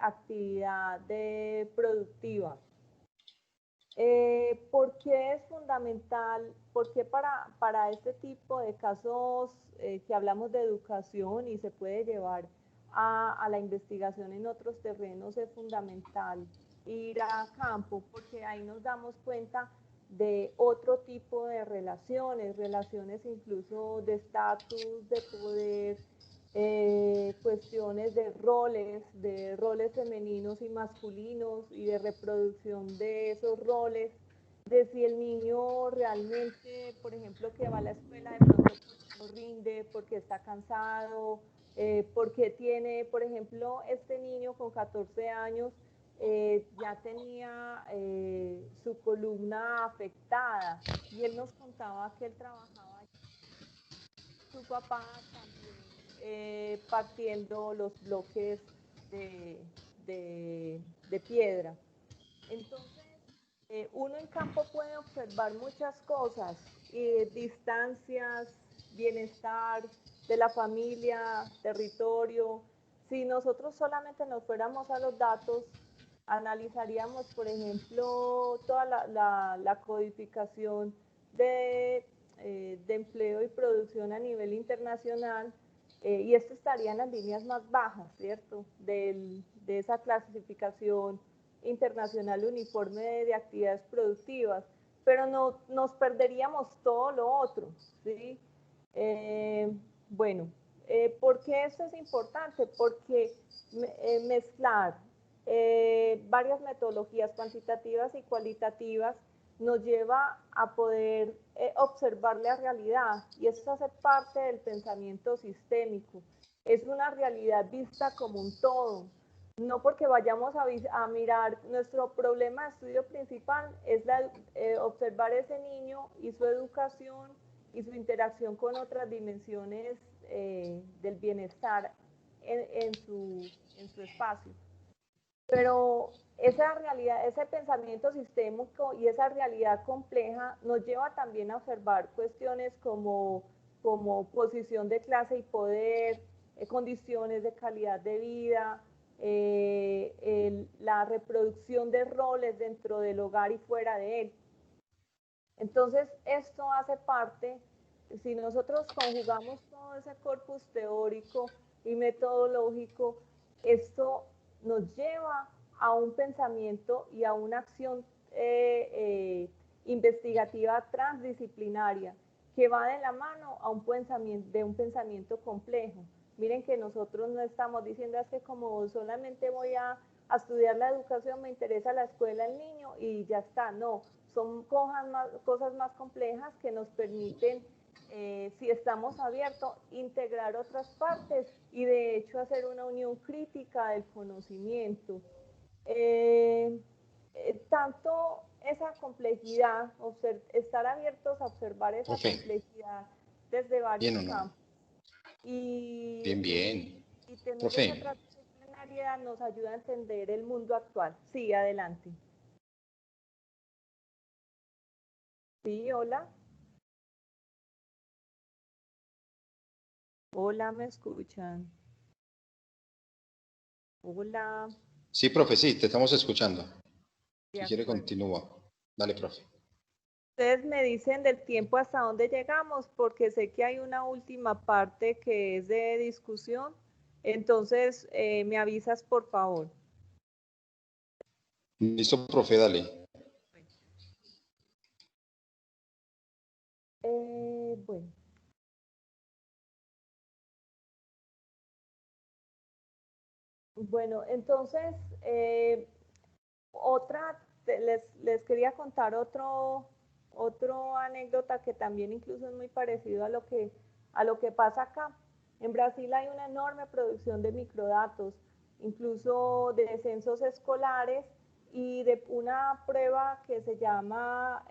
actividad productiva. ¿Por qué es fundamental? ¿Por qué para este tipo de casos que hablamos de educación y se puede llevar a la investigación en otros terrenos es fundamental ir a campo? Porque ahí nos damos cuenta de otro tipo de relaciones incluso de estatus, de poder, cuestiones de roles femeninos y masculinos y de reproducción de esos roles, de si el niño realmente, por ejemplo, que va a la escuela de pronto no rinde, porque está cansado, porque tiene, por ejemplo, este niño con 14 años ya tenía su columna afectada y él nos contaba que él trabajaba allí. Su papá también partiendo los bloques de piedra. Entonces, uno en campo puede observar muchas cosas, distancias, bienestar de la familia, territorio. Si nosotros solamente nos fuéramos a los datos, analizaríamos, por ejemplo, toda la codificación de empleo y producción a nivel internacional, y esto estaría en las líneas más bajas, ¿cierto? De esa clasificación internacional uniforme de actividades productivas, pero no, nos perderíamos todo lo otro, ¿sí? Bueno, ¿por qué esto es importante? Porque mezclar varias metodologías cuantitativas y cualitativas nos lleva a poder observar la realidad, y eso hace parte del pensamiento sistémico. Es una realidad vista como un todo, no porque vayamos a mirar, nuestro problema de estudio principal es observar ese niño y su educación y su interacción con otras dimensiones del bienestar en su espacio. Pero esa realidad, ese pensamiento sistémico y esa realidad compleja nos lleva también a observar cuestiones como posición de clase y poder, condiciones de calidad de vida, la reproducción de roles dentro del hogar y fuera de él. Entonces, esto hace parte, si nosotros conjugamos todo ese corpus teórico y metodológico, esto nos lleva a un pensamiento y a una acción investigativa transdisciplinaria que va de la mano a un pensamiento complejo. Miren que nosotros no estamos diciendo es que como solamente voy a estudiar la educación, me interesa la escuela, el niño y ya está. No, son cosas más complejas que nos permiten, si estamos abiertos, integrar otras partes y de hecho hacer una unión crítica del conocimiento. Tanto esa complejidad, estar abiertos a observar esa complejidad desde varios ¿Bien o no? campos. Y, Bien, bien. y tener Profe. esa transdisciplinariedad nos ayuda a entender el mundo actual. Sí, adelante. Sí, hola. Hola, ¿me escuchan? Hola. Sí, profe, sí, te estamos escuchando. De Si quiere, acuerdo. continúa. Dale, profe. Ustedes me dicen del tiempo hasta dónde llegamos, porque sé que hay una última parte que es de discusión. Entonces, me avisas, por favor. Listo, profe, dale. Bueno. Bueno, entonces, les quería contar otro anécdota que también incluso es muy parecido a lo que pasa acá. En Brasil hay una enorme producción de microdatos, incluso de censos escolares y de una prueba que se llama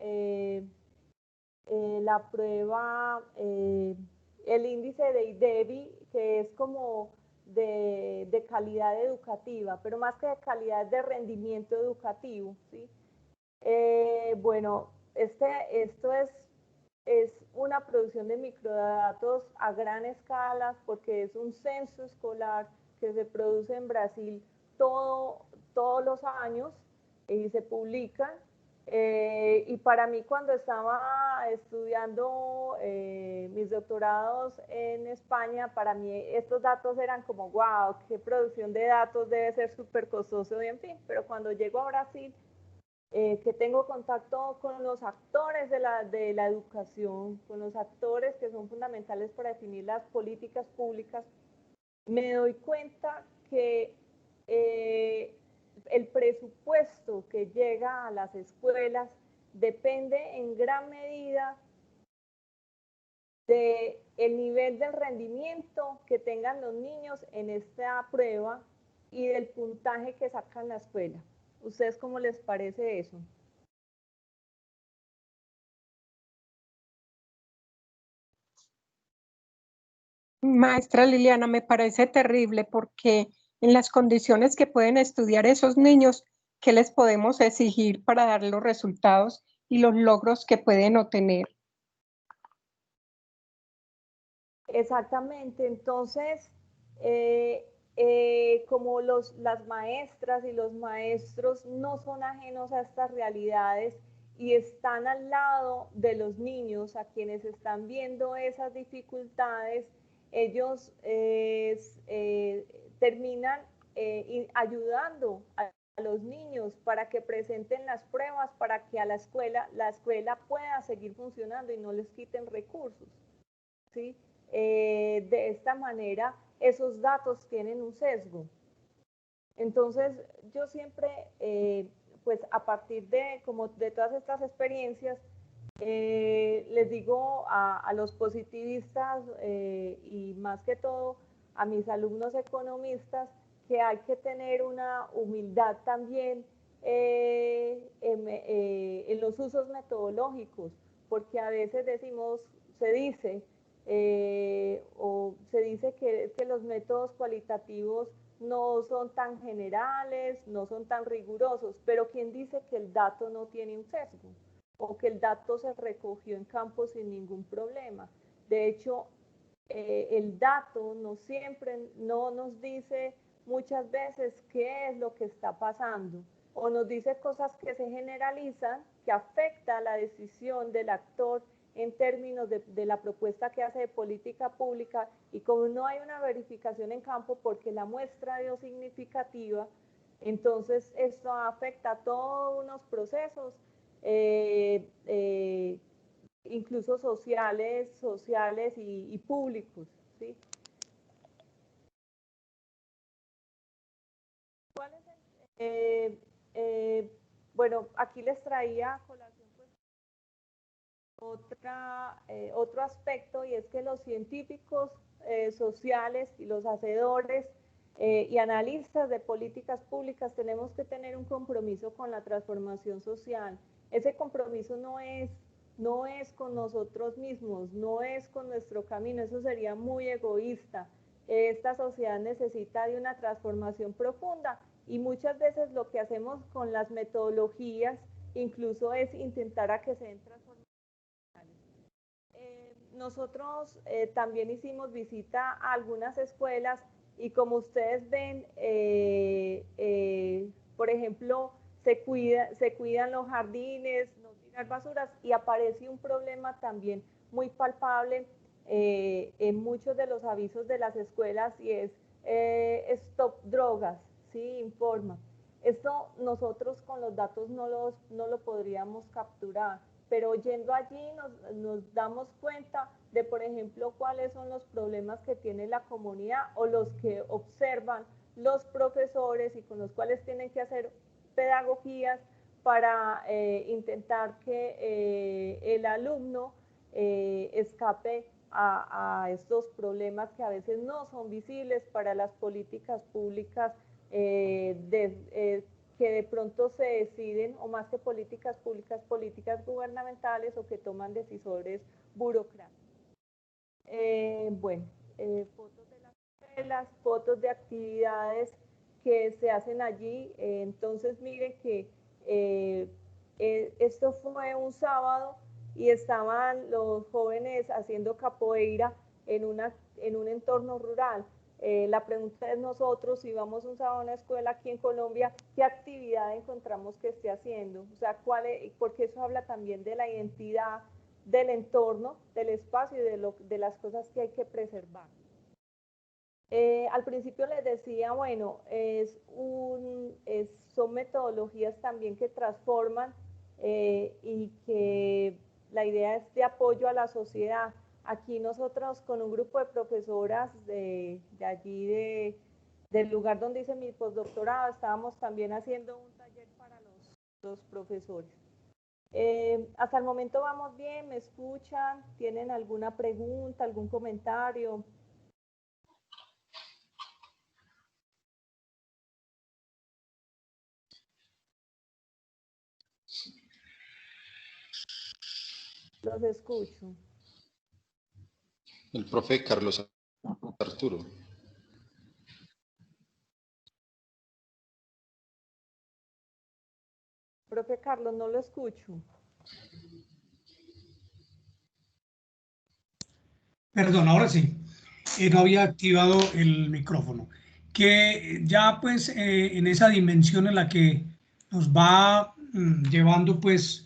la prueba, el índice de IDEBI, que es como de calidad educativa, pero más que de calidad de rendimiento educativo, ¿sí? Bueno, esto es una producción de microdatos a gran escala porque es un censo escolar que se produce en Brasil todos los años y se publican. Y para mí cuando estaba estudiando mis doctorados en España, para mí estos datos eran como, wow, qué producción de datos debe ser súper costoso y en fin, pero cuando llego a Brasil, que tengo contacto con los actores de la educación, con los actores que son fundamentales para definir las políticas públicas, me doy cuenta que el presupuesto que llega a las escuelas depende en gran medida del nivel del rendimiento que tengan los niños en esta prueba y del puntaje que sacan en la escuela. ¿Ustedes cómo les parece eso? Maestra Liliana, me parece terrible porque en las condiciones que pueden estudiar esos niños, ¿qué les podemos exigir para dar los resultados y los logros que pueden obtener? Exactamente, entonces, como las maestras y los maestros no son ajenos a estas realidades y están al lado de los niños a quienes están viendo esas dificultades, ellos terminan ayudando a los niños para que presenten las pruebas, para que a la escuela pueda seguir funcionando y no les quiten recursos, ¿sí? De esta manera, esos datos tienen un sesgo. Entonces, yo siempre, pues a partir de todas estas experiencias, les digo a los positivistas y más que todo a mis alumnos economistas que hay que tener una humildad también en los usos metodológicos, porque a veces se dice que los métodos cualitativos no son tan generales, no son tan rigurosos, pero ¿quién dice que el dato no tiene un sesgo? O que el dato se recogió en campo sin ningún problema. De hecho, el dato no nos dice muchas veces qué es lo que está pasando, o nos dice cosas que se generalizan, que afecta la decisión del actor en términos de la propuesta que hace de política pública, y como no hay una verificación en campo porque la muestra dio significativa, entonces esto afecta a todos unos procesos, incluso sociales y públicos, ¿sí? ¿Cuál es bueno, aquí les traía a colación pues, otro aspecto, y es que los científicos sociales y los hacedores y analistas de políticas públicas tenemos que tener un compromiso con la transformación social. Ese compromiso no es no es con nosotros mismos, no es con nuestro camino, eso sería muy egoísta. Esta sociedad necesita de una transformación profunda y muchas veces lo que hacemos con las metodologías incluso es intentar a que se den transformaciones. Nosotros también hicimos visita a algunas escuelas y como ustedes ven, por ejemplo, se cuidan los jardines, no tiran basuras y aparece un problema también muy palpable en muchos de los avisos de las escuelas y es stop drogas, ¿sí? Informa. Esto nosotros con los datos no lo podríamos capturar, pero yendo allí nos damos cuenta de, por ejemplo, cuáles son los problemas que tiene la comunidad o los que observan los profesores y con los cuales tienen que hacer pedagogías para intentar que el alumno escape a estos problemas que a veces no son visibles para las políticas públicas que de pronto se deciden, o más que políticas públicas, políticas gubernamentales o que toman decisores burocráticos. Bueno, fotos de las escuelas, fotos de actividades que se hacen allí. Entonces, miren que esto fue un sábado y estaban los jóvenes haciendo capoeira en un entorno rural. La pregunta es nosotros, si vamos un sábado a una escuela aquí en Colombia, ¿qué actividad encontramos que esté haciendo? O sea, porque eso habla también de la identidad, del entorno, del espacio y de las cosas que hay que preservar. Al principio les decía, bueno, son metodologías también que transforman y que la idea es de apoyo a la sociedad. Aquí nosotros con un grupo de profesoras de allí, del lugar donde hice mi postdoctorado, estábamos también haciendo un taller para los profesores. Hasta el momento vamos bien, ¿me escuchan? ¿Tienen alguna pregunta, algún comentario? Los escucho. El profe Carlos Arturo. Profe Carlos, no lo escucho. Perdón, ahora sí. No había activado el micrófono. Que ya pues en esa dimensión en la que nos va llevando pues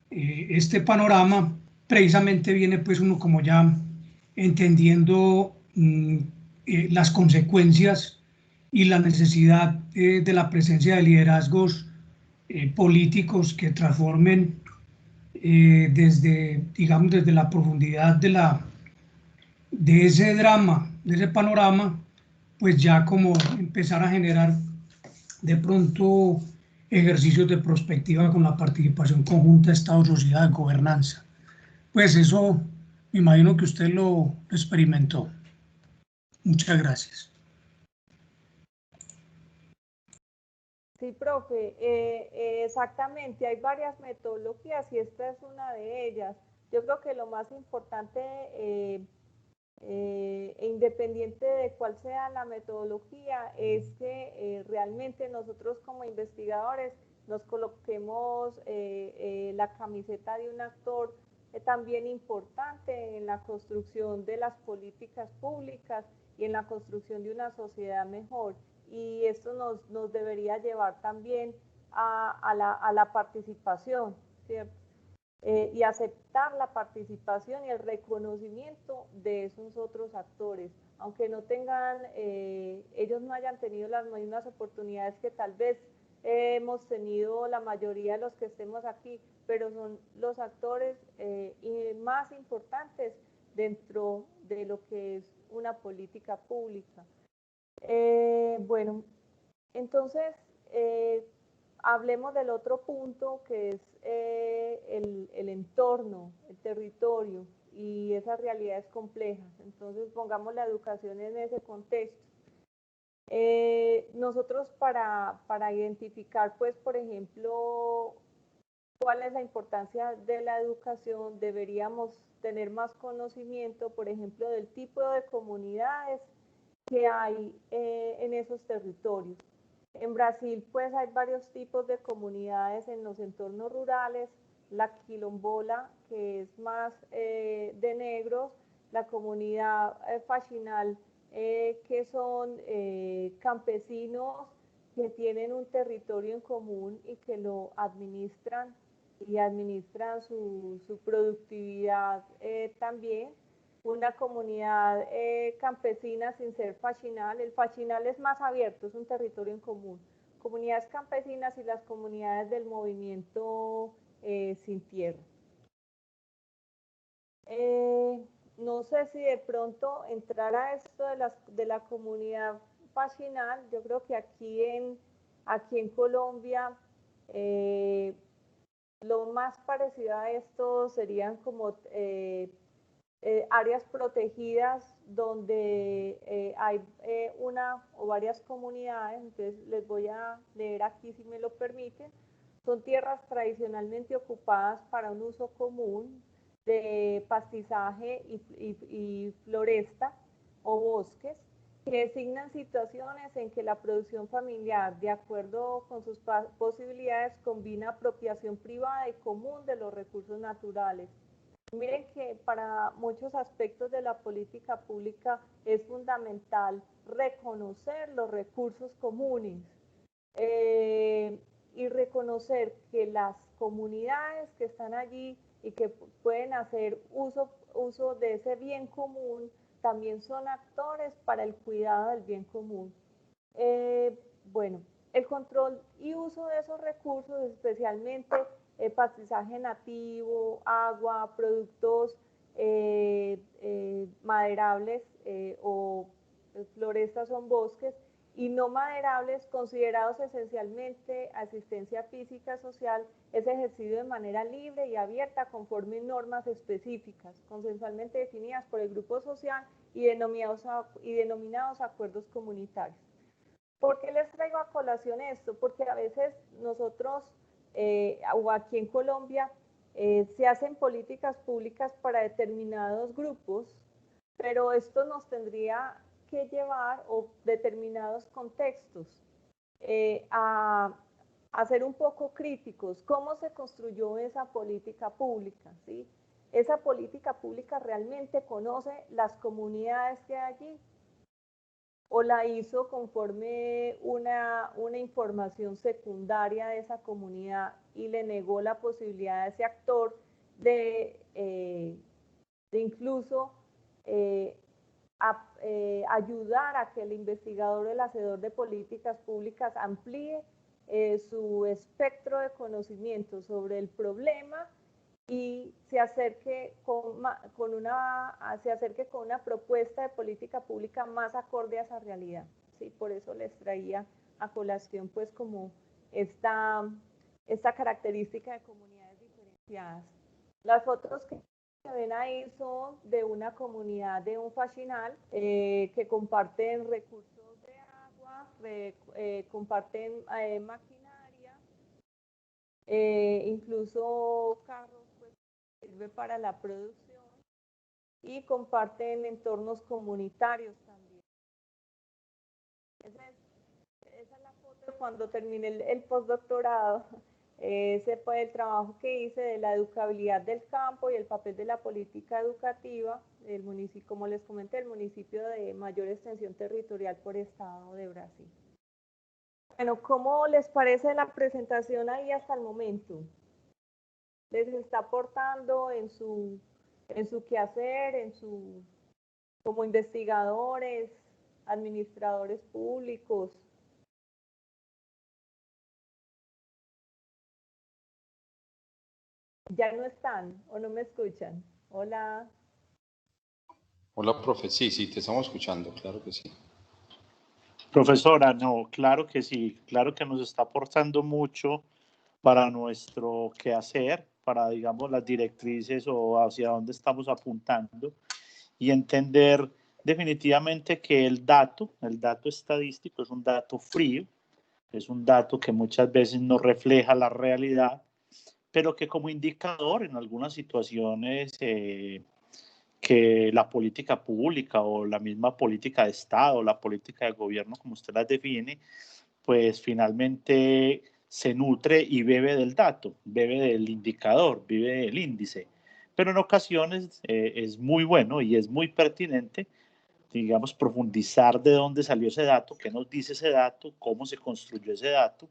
este panorama, precisamente viene pues uno como ya entendiendo las consecuencias y la necesidad de la presencia de liderazgos políticos que transformen digamos, desde la profundidad de ese drama, de ese panorama, pues ya como empezar a generar de pronto ejercicios de prospectiva con la participación conjunta de Estado, sociedad, gobernanza. Pues eso me imagino que usted lo experimentó. Muchas gracias. Sí, profe, exactamente, hay varias metodologías y esta es una de ellas. Yo creo que lo más importante e independiente de cuál sea la metodología es que realmente nosotros como investigadores nos coloquemos la camiseta de un actor también importante en la construcción de las políticas públicas y en la construcción de una sociedad mejor. Y esto nos debería llevar también a la participación, ¿cierto? Y aceptar la participación y el reconocimiento de esos otros actores, aunque no tengan, ellos no hayan tenido las mismas oportunidades que tal vez hemos tenido la mayoría de los que estemos aquí, pero son los actores más importantes dentro de lo que es una política pública. Bueno, entonces hablemos del otro punto que es el entorno, el territorio y esas realidades complejas. Entonces pongamos la educación en ese contexto. Nosotros para identificar, pues, por ejemplo, ¿Cuál es la importancia de la educación? Deberíamos tener más conocimiento, por ejemplo, del tipo de comunidades que hay en esos territorios. En Brasil, pues hay varios tipos de comunidades en los entornos rurales, la quilombola, que es más de negros, la comunidad faxinal, que son campesinos que tienen un territorio en común y que lo administran y administran su productividad también. Una comunidad campesina sin ser faxinal. El faxinal es más abierto, es un territorio en común. Comunidades campesinas y las comunidades del movimiento sin tierra. No sé si de pronto entrar a esto de la comunidad faxinal. Yo creo que aquí en Colombia lo más parecido a esto serían como áreas protegidas donde hay una o varias comunidades. Entonces les voy a leer aquí si me lo permiten. Son tierras tradicionalmente ocupadas para un uso común de pastizaje y floresta o bosques, que designan situaciones en que la producción familiar, de acuerdo con sus posibilidades, combina apropiación privada y común de los recursos naturales. Miren que para muchos aspectos de la política pública es fundamental reconocer los recursos comunes y reconocer que las comunidades que están allí y que pueden hacer uso de ese bien común también son actores para el cuidado del bien común. Bueno, el control y uso de esos recursos, especialmente pastizaje nativo, agua, productos maderables o florestas o bosques, y no maderables, considerados esencialmente asistencia física social, es ejercido de manera libre y abierta conforme normas específicas, consensualmente definidas por el grupo social y denominados acuerdos comunitarios. ¿Por qué les traigo a colación esto? Porque a veces nosotros, o aquí en Colombia, se hacen políticas públicas para determinados grupos, pero esto nos tendría que llevar, o determinados contextos, a ser un poco críticos. ¿Cómo se construyó esa política pública? ¿Sí? ¿Esa política pública realmente conoce las comunidades que hay allí? ¿O la hizo conforme una información secundaria de esa comunidad y le negó la posibilidad a ese actor de incluso ayudar a que el investigador o el hacedor de políticas públicas amplíe su espectro de conocimiento sobre el problema y se acerque con una propuesta de política pública más acorde a esa realidad? ¿Sí? Por eso les traía a colación pues como esta característica de comunidades diferenciadas. Las fotos que ven ahí son de una comunidad de un faxinal que comparten recursos de agua, comparten maquinaria, incluso carros, pues, que sirve para la producción, y comparten entornos comunitarios también. Esa es la foto cuando terminé el postdoctorado. Ese fue el trabajo que hice de la educabilidad del campo y el papel de la política educativa del municipio, como les comenté, el municipio de mayor extensión territorial por estado de Brasil. Bueno, ¿cómo les parece la presentación ahí hasta el momento? ¿Les está aportando en su quehacer, como investigadores, administradores públicos? ¿Ya no están o no me escuchan? Hola. Hola, profe. Sí, te estamos escuchando, claro que sí. Profesora, no, claro que sí, claro que nos está aportando mucho para nuestro quehacer, para, digamos, las directrices o hacia dónde estamos apuntando, y entender definitivamente que el dato estadístico es un dato frío, es un dato que muchas veces no refleja la realidad, pero que como indicador en algunas situaciones que la política pública o la misma política de Estado, la política de gobierno, como usted las define, pues finalmente se nutre y bebe del dato, bebe del indicador, bebe del índice. Pero en ocasiones es muy bueno y es muy pertinente, digamos, profundizar de dónde salió ese dato, qué nos dice ese dato, cómo se construyó ese dato,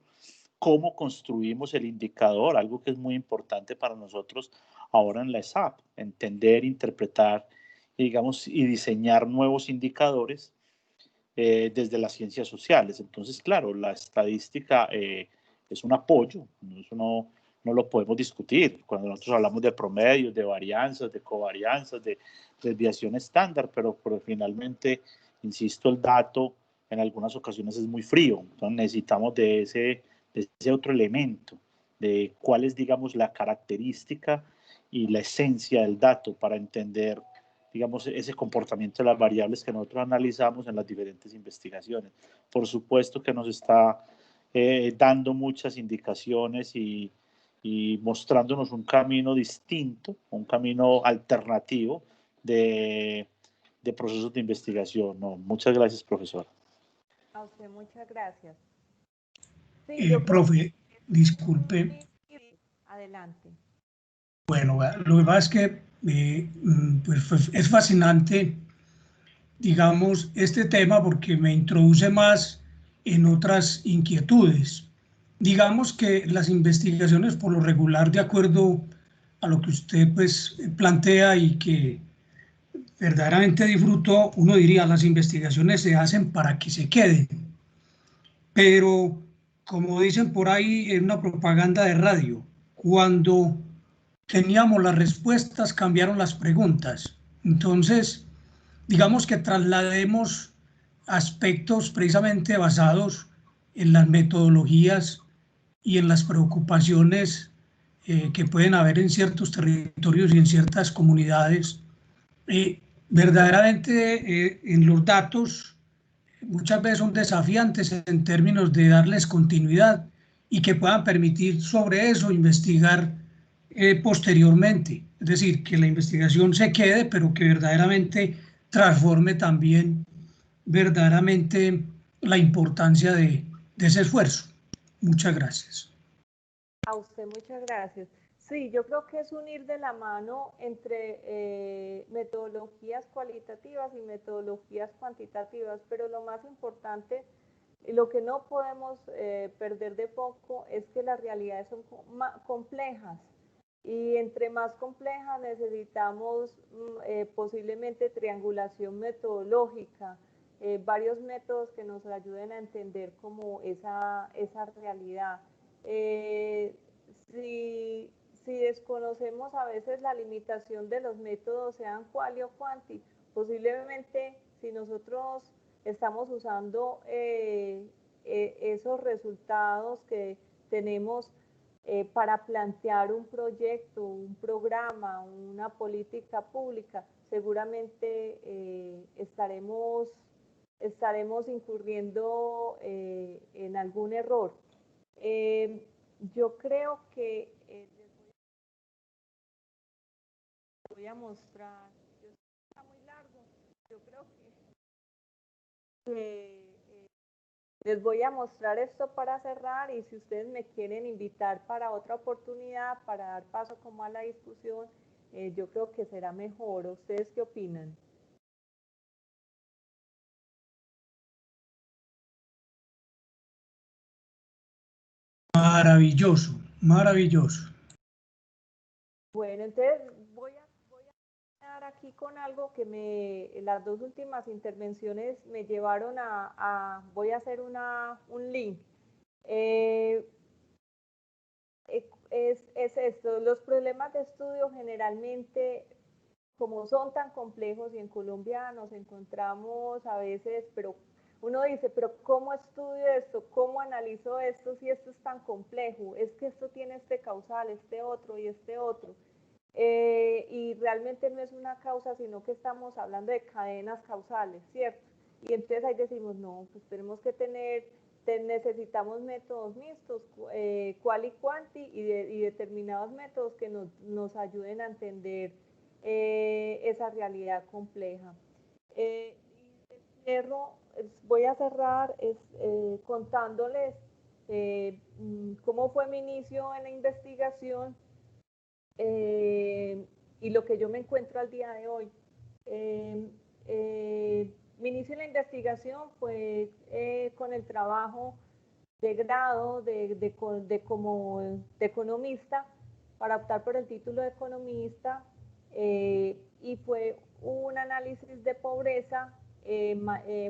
cómo construimos el indicador, algo que es muy importante para nosotros ahora en la ESAP, entender, interpretar, digamos, y diseñar nuevos indicadores desde las ciencias sociales. Entonces, claro, la estadística es un apoyo, eso no lo podemos discutir. Cuando nosotros hablamos de promedios, de varianzas, de covarianzas, de desviación estándar, pero finalmente, insisto, el dato en algunas ocasiones es muy frío. Entonces necesitamos de ese otro elemento, de cuál es, digamos, la característica y la esencia del dato para entender, digamos, ese comportamiento de las variables que nosotros analizamos en las diferentes investigaciones. Por supuesto que nos está dando muchas indicaciones y mostrándonos un camino distinto, un camino alternativo de procesos de investigación. No, muchas gracias, profesora. A usted muchas gracias. Sí, profe, disculpe. Adelante. Bueno, lo que pasa es que pues es fascinante, digamos, este tema porque me introduce más en otras inquietudes. Digamos que las investigaciones por lo regular, de acuerdo a lo que usted pues plantea y que verdaderamente disfruto, uno diría, las investigaciones se hacen para que se queden. Pero, como dicen por ahí en una propaganda de radio, cuando teníamos las respuestas, cambiaron las preguntas. Entonces, digamos que traslademos aspectos precisamente basados en las metodologías y en las preocupaciones que pueden haber en ciertos territorios y en ciertas comunidades. Verdaderamente en los datos muchas veces son desafiantes en términos de darles continuidad y que puedan permitir sobre eso investigar posteriormente. Es decir, que la investigación se quede, pero que verdaderamente transforme también verdaderamente la importancia de ese esfuerzo. Muchas gracias. A usted muchas gracias. Sí, yo creo que es unir de la mano entre metodologías cualitativas y metodologías cuantitativas, pero lo más importante y lo que no podemos perder de foco es que las realidades son complejas y entre más complejas necesitamos posiblemente triangulación metodológica, varios métodos que nos ayuden a entender como esa realidad. Si desconocemos a veces la limitación de los métodos, sean quali o quanti, posiblemente si nosotros estamos usando esos resultados que tenemos para plantear un proyecto, un programa, una política pública, seguramente estaremos incurriendo en algún error. Yo creo que les voy a mostrar, está muy largo, yo creo que les voy a mostrar esto para cerrar y si ustedes me quieren invitar para otra oportunidad, para dar paso como a la discusión, yo creo que será mejor. ¿Ustedes qué opinan? Maravilloso, maravilloso. Bueno, entonces voy a quedar aquí con algo que las dos últimas intervenciones me llevaron voy a hacer un link. Es esto, los problemas de estudio generalmente, como son tan complejos y en Colombia nos encontramos a veces, pero uno dice, pero ¿cómo estudio esto? ¿Cómo analizo esto si esto es tan complejo? Es que esto tiene este causal, este otro y este otro. Y realmente no es una causa, sino que estamos hablando de cadenas causales, ¿cierto? Y entonces ahí decimos, no, pues tenemos que tener necesitamos métodos mixtos, quali y quanti, y determinados métodos que nos ayuden a entender esa realidad compleja. Voy a cerrar contándoles cómo fue mi inicio en la investigación y lo que yo me encuentro al día de hoy. Mi inicio en la investigación fue con el trabajo de grado como economista, para optar por el título de economista, y fue un análisis de pobreza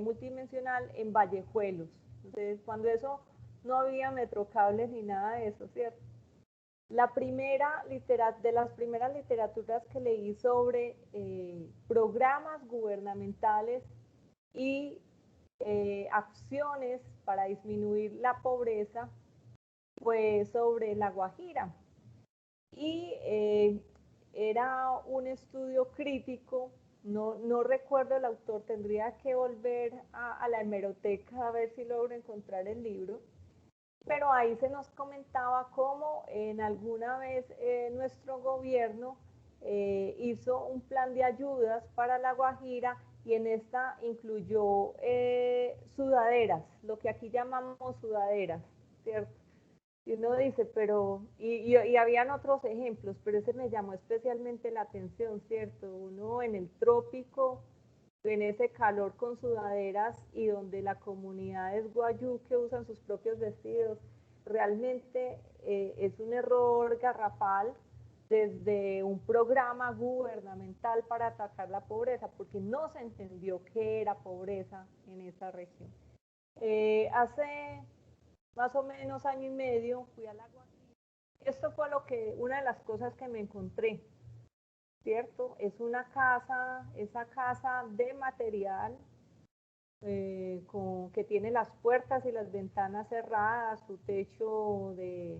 multidimensional en Vallejuelos. Entonces, cuando eso no había metrocables ni nada de eso, ¿cierto? De las primeras literaturas que leí sobre programas gubernamentales y acciones para disminuir la pobreza fue sobre La Guajira. Y era un estudio crítico, no recuerdo el autor, tendría que volver a la hemeroteca a ver si logro encontrar el libro, pero ahí se nos comentaba cómo en alguna vez nuestro gobierno hizo un plan de ayudas para La Guajira, y en esta incluyó sudaderas, lo que aquí llamamos sudaderas, ¿cierto? Y uno dice, pero, y habían otros ejemplos, pero ese me llamó especialmente la atención, ¿cierto? Uno en el trópico, en ese calor con sudaderas, y donde la comunidad es guayú, que usan sus propios vestidos, realmente es un error garrafal desde un programa gubernamental para atacar la pobreza, porque no se entendió qué era pobreza en esa región. Hace más o menos año y medio fui a La Guajira. Esto fue una de las cosas que me encontré, ¿cierto? Es una casa, esa casa de material, que tiene las puertas y las ventanas cerradas, su techo de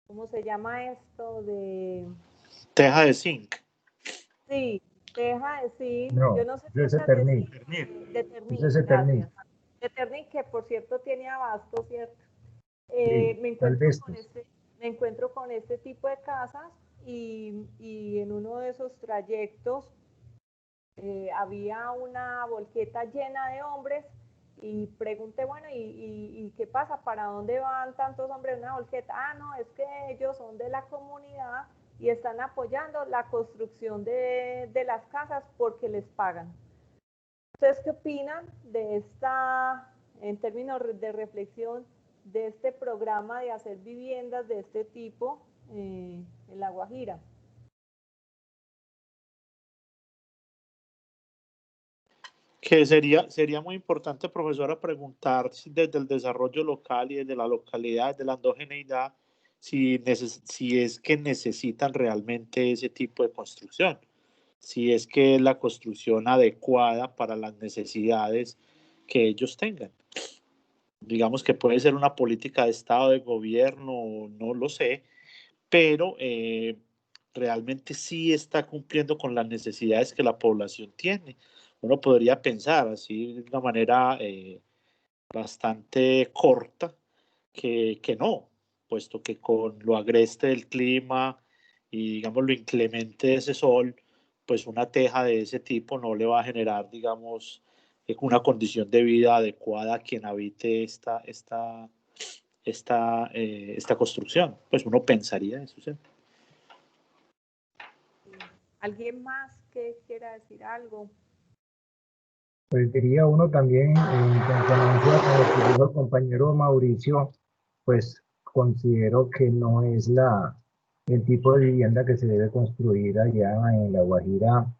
¿cómo se llama esto? Teja de zinc. Sí, teja de zinc. No, yo no sé de si ese ternil. de ternil, Ternil. de ternil, que por cierto tiene abasto, ¿cierto? Sí, me encuentro con este tipo de casas, y en uno de esos trayectos había una volqueta llena de hombres, y pregunté, bueno, ¿y qué pasa? ¿Para dónde van tantos hombres en una volqueta? Ah, no, es que ellos son de la comunidad y están apoyando la construcción de las casas porque les pagan. ¿Ustedes qué opinan de en términos de reflexión, de este programa de hacer viviendas de este tipo en La Guajira? Que sería muy importante, profesora, preguntar si desde el desarrollo local y desde la localidad, de la endogeneidad, si es que necesitan realmente ese tipo de construcción, si es que es la construcción adecuada para las necesidades que ellos tengan. Digamos que puede ser una política de Estado, de gobierno, no lo sé, pero realmente sí está cumpliendo con las necesidades que la población tiene. Uno podría pensar así de una manera bastante corta que no, puesto que con lo agreste del clima y digamos lo inclemente de ese sol, pues una teja de ese tipo no le va a generar, digamos, una condición de vida adecuada a quien habite esta construcción. Pues uno pensaría eso, ¿sí? ¿Alguien más que quiera decir algo? Pues diría uno también, en consonancia con lo que dijo el compañero Mauricio, pues considero que no es el tipo de vivienda que se debe construir allá en La Guajira.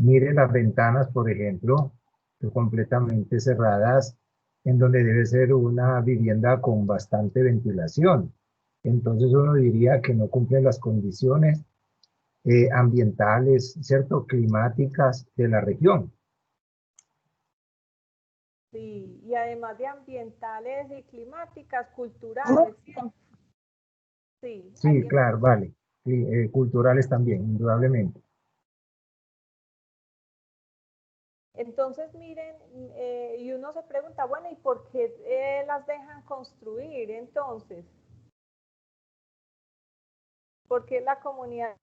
Mire las ventanas, por ejemplo, completamente cerradas, en donde debe ser una vivienda con bastante ventilación. Entonces uno diría que no cumplen las condiciones ambientales, ¿cierto? Climáticas de la región. Sí, y además de ambientales y climáticas, culturales. Sí, sí, claro, vale. Culturales también, indudablemente. Entonces, miren, y uno se pregunta, bueno, ¿y por qué las dejan construir entonces? ¿Por qué la comunidad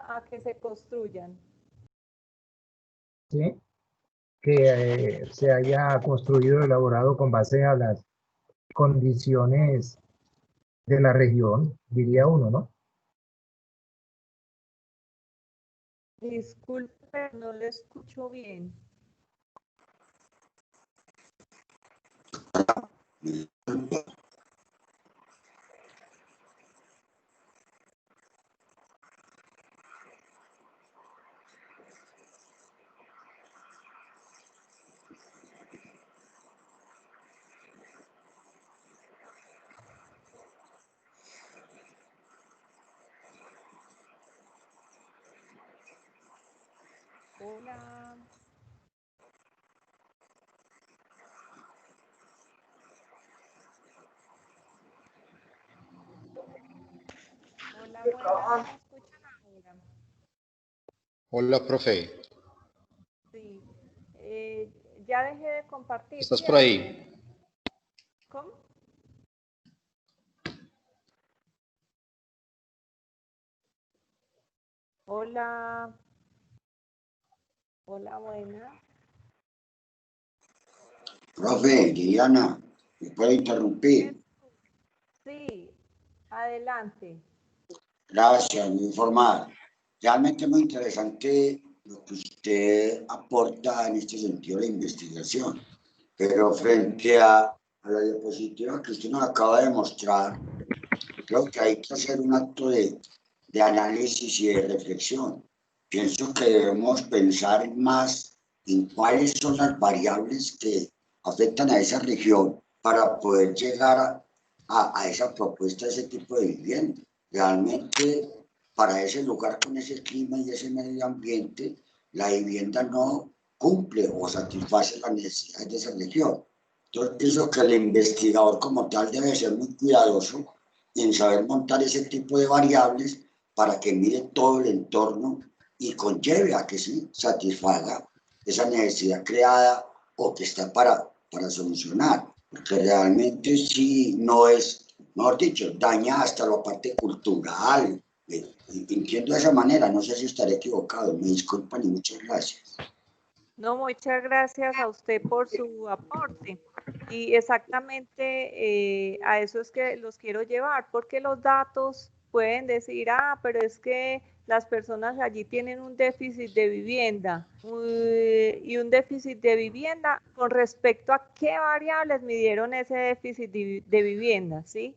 a que se construyan? ¿Sí? Que se haya construido, elaborado con base a las condiciones de la región, diría uno, ¿no? Disculpe, no le escucho bien. Hola. Hola, buenas, ¿me escuchan ahora? Hola, profe. Sí. Ya dejé de compartir, ¿Estás por ¿cierto? ahí? ¿Cómo? Hola. Hola, buenas. Profe, Liliana, ¿me puede interrumpir? Sí, adelante. Gracias, muy formal. Realmente muy interesante lo que usted aporta en este sentido de la investigación, pero frente a la diapositiva que usted nos acaba de mostrar, creo que hay que hacer un acto de análisis y de reflexión. Pienso que debemos pensar más en cuáles son las variables que afectan a esa región para poder llegar a esa propuesta, a ese tipo de vivienda. Realmente, para ese lugar con ese clima y ese medio ambiente, la vivienda no cumple o satisface las necesidades de esa región. Entonces, pienso que el investigador como tal debe ser muy cuidadoso en saber montar ese tipo de variables para que mire todo el entorno y conlleve a que sí satisfaga esa necesidad creada o que está para solucionar. Porque realmente sí no es, mejor dicho, daña hasta la parte cultural. Entiendo de esa manera, no sé si estaré equivocado, me disculpan y muchas gracias. No, muchas gracias a usted por su aporte. Y exactamente a eso es que los quiero llevar, porque los datos pueden decir, pero es que las personas allí tienen un déficit de vivienda. Y un déficit de vivienda, ¿con respecto a qué variables midieron ese déficit de vivienda? ¿Sí?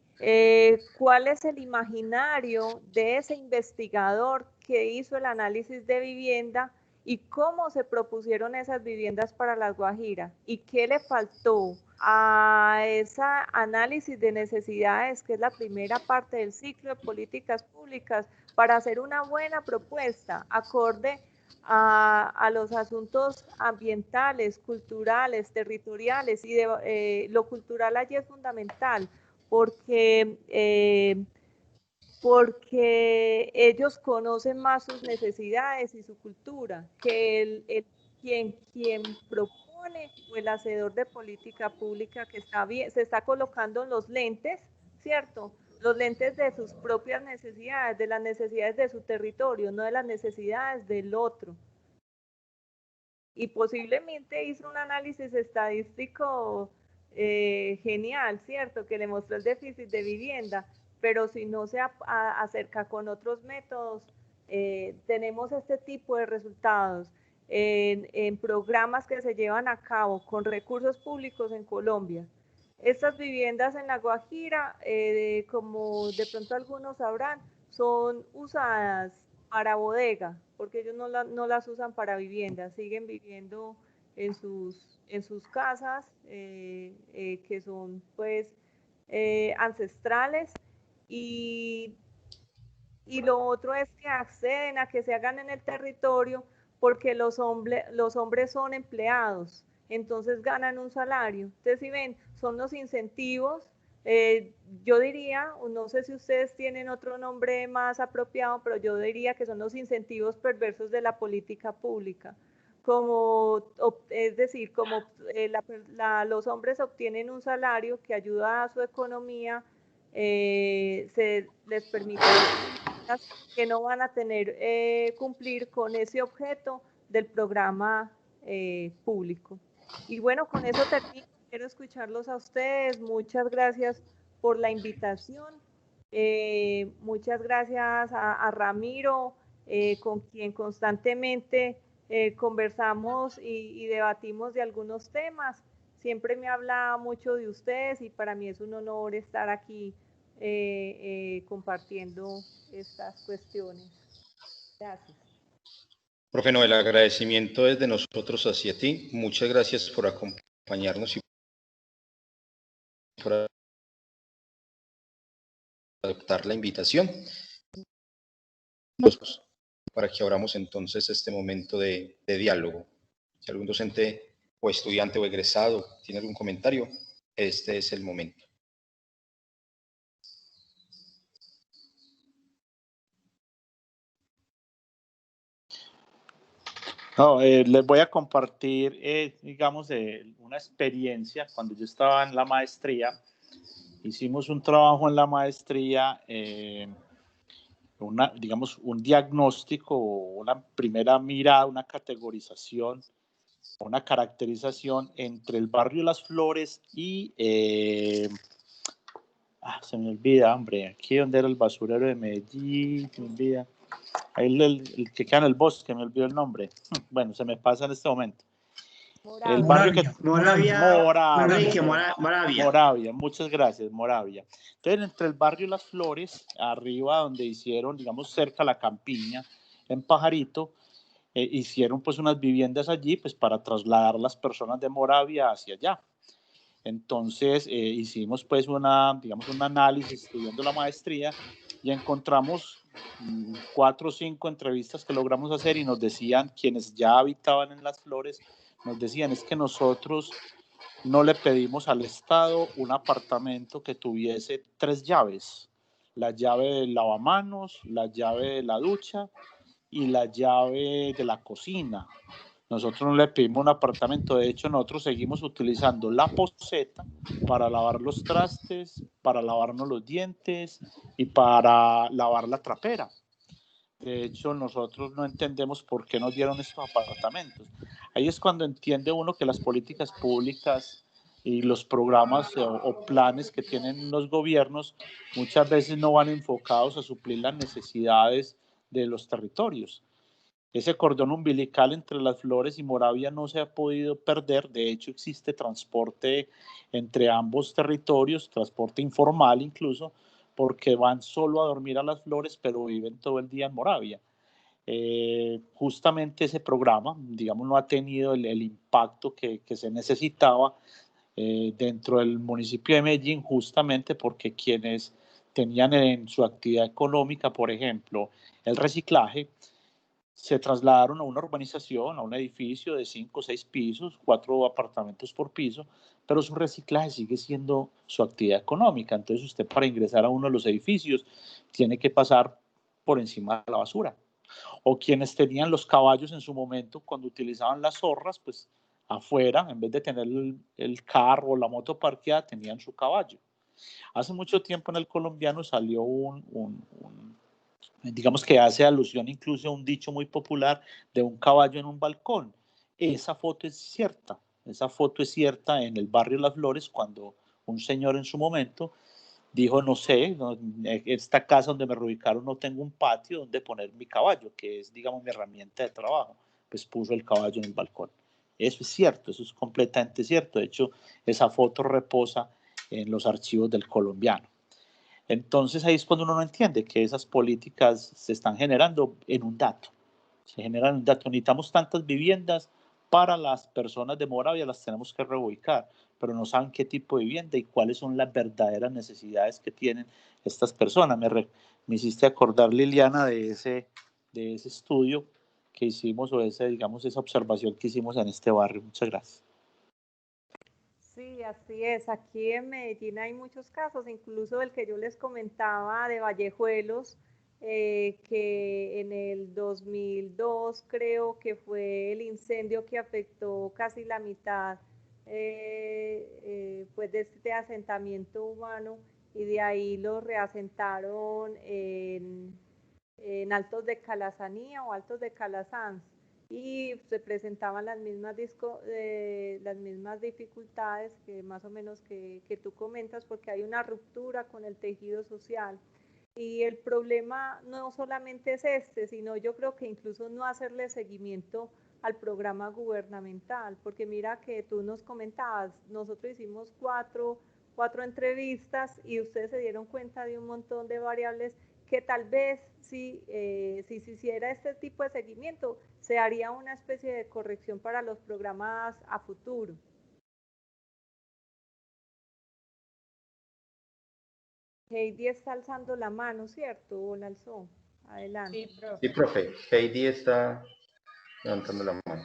¿Cuál es el imaginario de ese investigador que hizo el análisis de vivienda? ¿Y cómo se propusieron esas viviendas para las Guajiras? ¿Y qué le faltó a ese análisis de necesidades, que es la primera parte del ciclo de políticas públicas, para hacer una buena propuesta acorde a los asuntos ambientales, culturales, territoriales? Y lo cultural allí es fundamental, porque ellos conocen más sus necesidades y su cultura que quien propone o el hacedor de política pública, que se está colocando en los lentes, ¿cierto? Los lentes de sus propias necesidades, de las necesidades de su territorio, no de las necesidades del otro. Y posiblemente hizo un análisis estadístico genial, ¿cierto? Que le mostró el déficit de vivienda, pero si no se acerca con otros métodos, tenemos este tipo de resultados en programas que se llevan a cabo con recursos públicos en Colombia. Estas viviendas en La Guajira, como de pronto algunos sabrán, son usadas para bodega, porque ellos no las usan para vivienda, siguen viviendo en sus casas, que son pues ancestrales, y lo otro es que acceden a que se hagan en el territorio porque los hombres son empleados, entonces ganan un salario. Entonces, si ven, son los incentivos. Yo diría, no sé si ustedes tienen otro nombre más apropiado, pero yo diría que son los incentivos perversos de la política pública, es decir, como los hombres obtienen un salario que ayuda a su economía, se les permite que no van a tener cumplir con ese objeto del programa público. Y bueno, con eso termino. Quiero escucharlos a ustedes. Muchas gracias por la invitación. Muchas gracias a Ramiro, con quien constantemente conversamos y debatimos de algunos temas. Siempre me habla mucho de ustedes y para mí es un honor estar aquí compartiendo estas cuestiones. Gracias. Profe Noel, el agradecimiento es de nosotros hacia ti. Muchas gracias por acompañarnos y por aceptar la invitación para que abramos entonces este momento de diálogo. Si algún docente o estudiante o egresado tiene algún comentario, este es el momento. No, les voy a compartir, digamos, una experiencia. Cuando yo estaba en la maestría, hicimos un trabajo en la maestría, digamos, un diagnóstico, una primera mirada, una categorización, una caracterización entre el barrio Las Flores y, se me olvida, hombre, aquí donde era el basurero de Medellín, se me olvida. Ahí el que queda en el bosque, me olvidó el nombre. Bueno, se me pasa en este momento. Moravia. El barrio Moravia. Muchas gracias, Moravia. Entonces, entre el barrio Las Flores, arriba donde hicieron, digamos, cerca a la campiña, en Pajarito, hicieron pues unas viviendas allí, pues para trasladar las personas de Moravia hacia allá. Entonces, hicimos pues un análisis estudiando la maestría y encontramos 4 o 5 entrevistas que logramos hacer y nos decían, quienes ya habitaban en Las Flores, nos decían, es que nosotros no le pedimos al Estado un apartamento que tuviese 3 llaves, la llave del lavamanos, la llave de la ducha y la llave de la cocina. Nosotros no le pedimos un apartamento, de hecho nosotros seguimos utilizando la poceta para lavar los trastes, para lavarnos los dientes y para lavar la trapera. De hecho, nosotros no entendemos por qué nos dieron estos apartamentos. Ahí es cuando entiende uno que las políticas públicas y los programas o planes que tienen los gobiernos muchas veces no van enfocados a suplir las necesidades de los territorios. Ese cordón umbilical entre Las Flores y Moravia no se ha podido perder. De hecho, existe transporte entre ambos territorios, transporte informal incluso, porque van solo a dormir a Las Flores, pero viven todo el día en Moravia. Justamente ese programa, digamos, no ha tenido el impacto que se necesitaba dentro del municipio de Medellín, justamente porque quienes tenían en su actividad económica, por ejemplo, el reciclaje, se trasladaron a una urbanización, a un edificio de 5 o 6 pisos, 4 apartamentos por piso, pero su reciclaje sigue siendo su actividad económica. Entonces usted, para ingresar a uno de los edificios tiene que pasar por encima de la basura. O quienes tenían los caballos en su momento, cuando utilizaban las zorras, pues afuera, en vez de tener el carro o la moto parqueada, tenían su caballo. Hace mucho tiempo en el colombiano salió digamos que hace alusión incluso a un dicho muy popular de un caballo en un balcón. Esa foto es cierta en el barrio Las Flores, cuando un señor en su momento dijo, no sé, esta casa donde me reubicaron no tengo un patio donde poner mi caballo, que es, digamos, mi herramienta de trabajo. Pues puso el caballo en el balcón. Eso es cierto, eso es completamente cierto. De hecho, esa foto reposa en los archivos del colombiano. Entonces ahí es cuando uno no entiende que esas políticas se están generando en un dato. Se generan en un dato. Necesitamos tantas viviendas para las personas de Moravia, las tenemos que reubicar, pero no saben qué tipo de vivienda y cuáles son las verdaderas necesidades que tienen estas personas. Me hiciste acordar, Liliana, de ese estudio que hicimos o esa observación que hicimos en este barrio. Muchas gracias. Sí, así es. Aquí en Medellín hay muchos casos, incluso el que yo les comentaba de Vallejuelos, que en el 2002 creo que fue el incendio que afectó casi la mitad pues de este asentamiento humano, y de ahí los reasentaron en Altos de Calazanía o Altos de Calasanz, y se presentaban las mismas dificultades que más o menos que tú comentas, porque hay una ruptura con el tejido social. Y el problema no solamente es este, sino yo creo que incluso no hacerle seguimiento al programa gubernamental, porque mira que tú nos comentabas, nosotros hicimos cuatro entrevistas y ustedes se dieron cuenta de un montón de variables que tal vez si se hiciera este tipo de seguimiento, se haría una especie de corrección para los programas a futuro. Heidi está alzando la mano, ¿cierto? ¿O la alzó? Adelante. Sí, profe. Heidi está levantando la mano.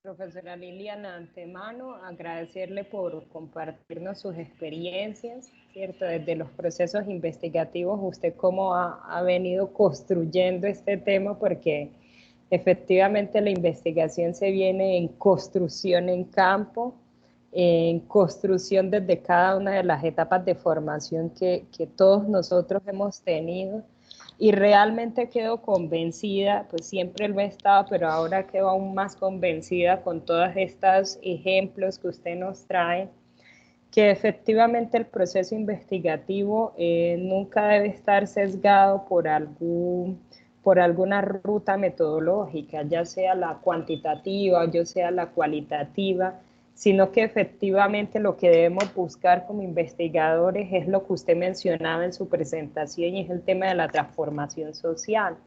Profesora Liliana, antemano, agradecerle por compartirnos sus experiencias, ¿cierto? Desde los procesos investigativos, usted cómo ha venido construyendo este tema, porque efectivamente la investigación se viene en construcción en campo, en construcción desde cada una de las etapas de formación que todos nosotros hemos tenido, y realmente quedo convencida, pues siempre lo he estado, pero ahora quedo aún más convencida con todos estos ejemplos que usted nos trae, que efectivamente el proceso investigativo nunca debe estar sesgado por alguna ruta metodológica, ya sea la cuantitativa o ya sea la cualitativa, sino que efectivamente lo que debemos buscar como investigadores es lo que usted mencionaba en su presentación, y es el tema de la transformación social,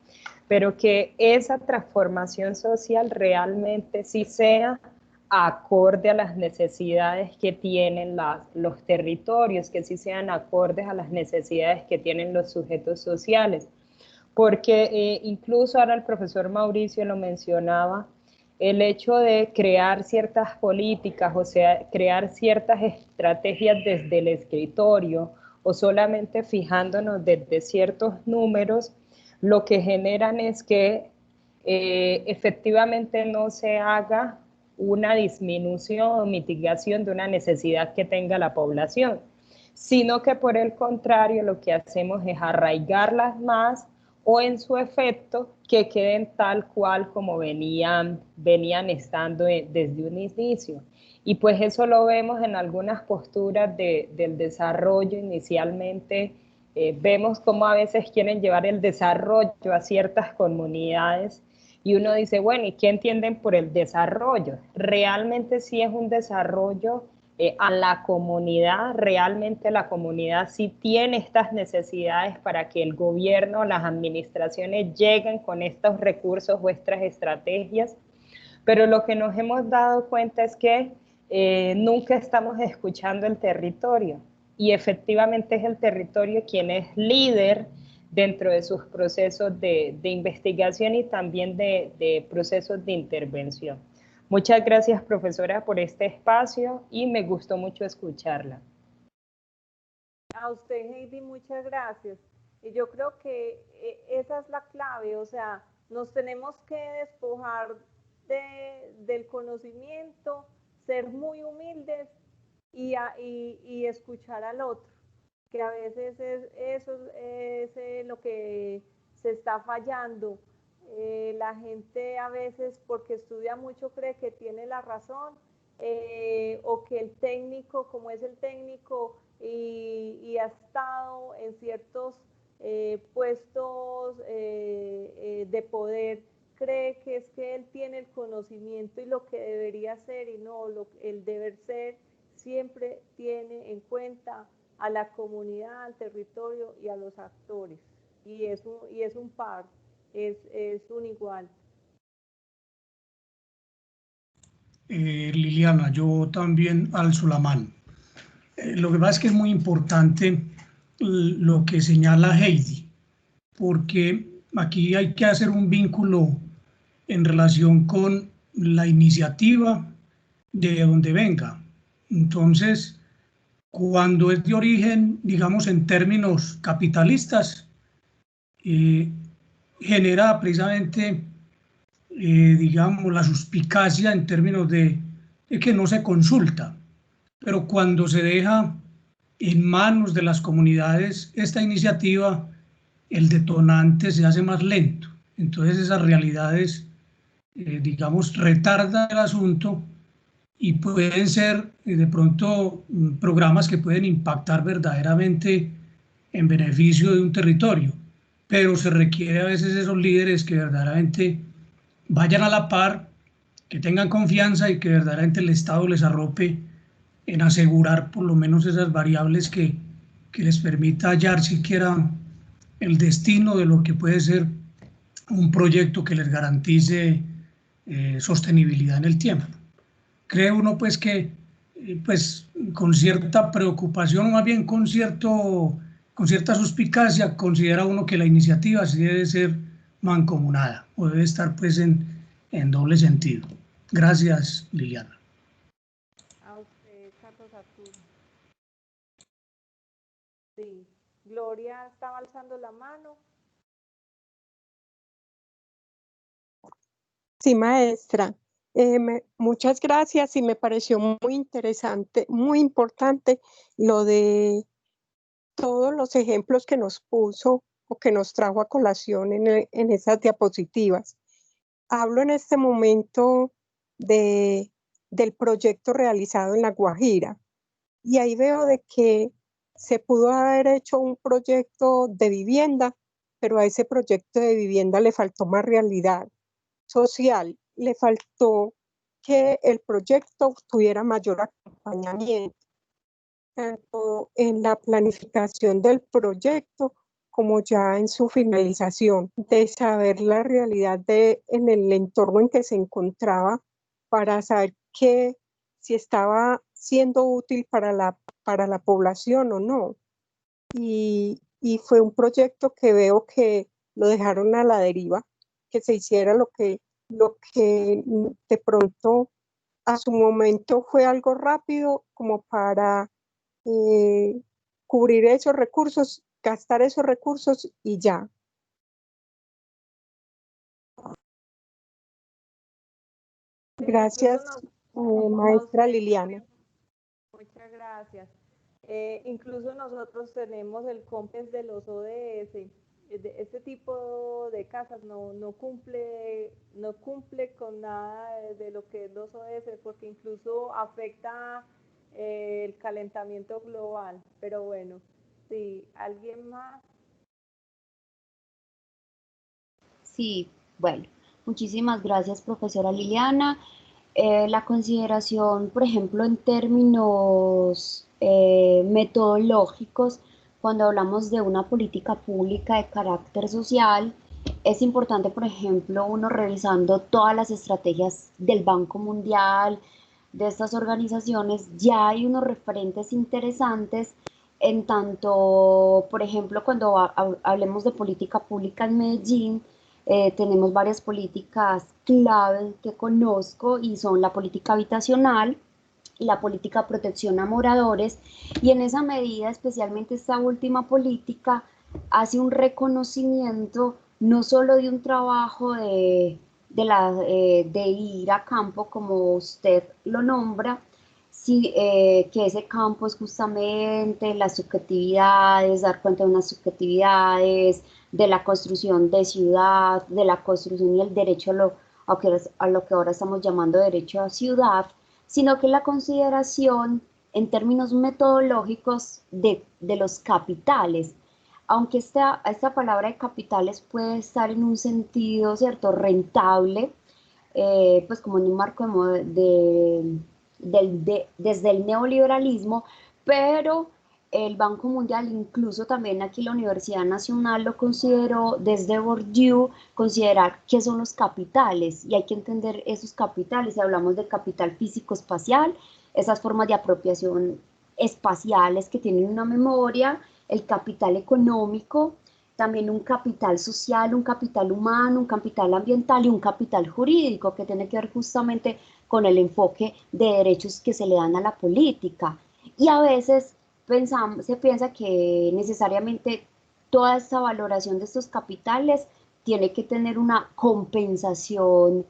pero que esa transformación social realmente sí sea acorde a las necesidades que tienen los territorios, que sí sean acordes a las necesidades que tienen los sujetos sociales, porque incluso ahora el profesor Mauricio lo mencionaba, el hecho de crear ciertas políticas, o sea, crear ciertas estrategias desde el escritorio o solamente fijándonos desde ciertos números, lo que generan es que efectivamente no se haga una disminución o mitigación de una necesidad que tenga la población, sino que por el contrario lo que hacemos es arraigarlas más, o en su efecto que queden tal cual como venían estando desde un inicio. Y pues eso lo vemos en algunas posturas del desarrollo. Inicialmente vemos cómo a veces quieren llevar el desarrollo a ciertas comunidades, y uno dice, bueno, ¿y qué entienden por el desarrollo? Realmente sí es un desarrollo a la comunidad, realmente la comunidad sí tiene estas necesidades para que el gobierno, las administraciones lleguen con estos recursos o estas estrategias, pero lo que nos hemos dado cuenta es que nunca estamos escuchando el territorio, y efectivamente es el territorio quien es líder dentro de sus procesos de investigación y también de procesos de intervención. Muchas gracias, profesora, por este espacio, y me gustó mucho escucharla. A usted, Heidi, muchas gracias. Y yo creo que esa es la clave, o sea, nos tenemos que despojar del conocimiento, ser muy humildes y escuchar al otro, que a veces eso es lo que se está fallando. La gente a veces, porque estudia mucho, cree que tiene la razón, o que el técnico, como es el técnico y ha estado en ciertos puestos de poder, cree que es que él tiene el conocimiento y lo que debería ser, y no, el deber ser siempre tiene en cuenta a la comunidad, al territorio y a los actores, y es un par. Es un igual. Liliana, yo también alzo la mano. Lo que pasa es que es muy importante lo que señala Heidi, porque aquí hay que hacer un vínculo en relación con la iniciativa de donde venga. Entonces, cuando es de origen, digamos, en términos capitalistas, genera precisamente, digamos, la suspicacia en términos de que no se consulta, pero cuando se deja en manos de las comunidades esta iniciativa, el detonante se hace más lento. Entonces esas realidades, digamos, retardan el asunto y pueden ser de pronto programas que pueden impactar verdaderamente en beneficio de un territorio, pero se requiere a veces esos líderes que verdaderamente vayan a la par, que tengan confianza y que verdaderamente el Estado les arrope en asegurar por lo menos esas variables que les permita hallar siquiera el destino de lo que puede ser un proyecto que les garantice sostenibilidad en el tiempo. Cree uno pues que pues con cierta preocupación o más bien con cierta suspicacia considera uno que la iniciativa sí debe ser mancomunada o debe estar pues en doble sentido. Gracias, Liliana. A usted, Carlos Arturo. Sí, Gloria estaba alzando la mano. Sí, maestra. Muchas gracias y me pareció muy interesante, muy importante lo de todos los ejemplos que nos puso o que nos trajo a colación en esas diapositivas. Hablo en este momento del proyecto realizado en La Guajira y ahí veo de que se pudo haber hecho un proyecto de vivienda, pero a ese proyecto de vivienda le faltó más realidad social, le faltó que el proyecto tuviera mayor acompañamiento, tanto en la planificación del proyecto como ya en su finalización, de saber la realidad en el entorno en que se encontraba para saber si estaba siendo útil para la población o no. Y fue un proyecto que veo que lo dejaron a la deriva, que se hiciera lo que de pronto a su momento fue algo rápido como para cubrir esos recursos, gastar esos recursos y ya. Gracias, maestra Liliana. Muchas gracias. Incluso nosotros tenemos el COMPES de los ODS. Este tipo de casas no cumple con nada de lo que es los ODS, porque incluso afecta el calentamiento global. Pero bueno, sí, ¿alguien más? Sí, bueno, muchísimas gracias, profesora Liliana. La consideración, por ejemplo, en términos metodológicos, cuando hablamos de una política pública de carácter social, es importante, por ejemplo, uno revisando todas las estrategias del Banco Mundial, de estas organizaciones, ya hay unos referentes interesantes en tanto, por ejemplo, cuando hablemos de política pública en Medellín, tenemos varias políticas clave que conozco y son la política habitacional, la política de protección a moradores, y en esa medida, especialmente esta última política, hace un reconocimiento no solo de un trabajo de ir a campo, como usted lo nombra, sí, que ese campo es justamente las subjetividades, dar cuenta de unas subjetividades, de la construcción de ciudad, de la construcción y el derecho a lo que ahora estamos llamando derecho a ciudad, sino que la consideración en términos metodológicos de los capitales. Aunque esta palabra de capitales puede estar en un sentido, ¿cierto?, rentable, pues como en un marco desde el neoliberalismo, pero el Banco Mundial, incluso también aquí la Universidad Nacional lo consideró desde Bourdieu, considerar qué son los capitales, y hay que entender esos capitales. Si hablamos de capital físico-espacial, esas formas de apropiación espaciales que tienen una memoria, el capital económico, también un capital social, un capital humano, un capital ambiental y un capital jurídico que tiene que ver justamente con el enfoque de derechos que se le dan a la política. Y a veces se piensa que necesariamente toda esta valoración de estos capitales tiene que tener una compensación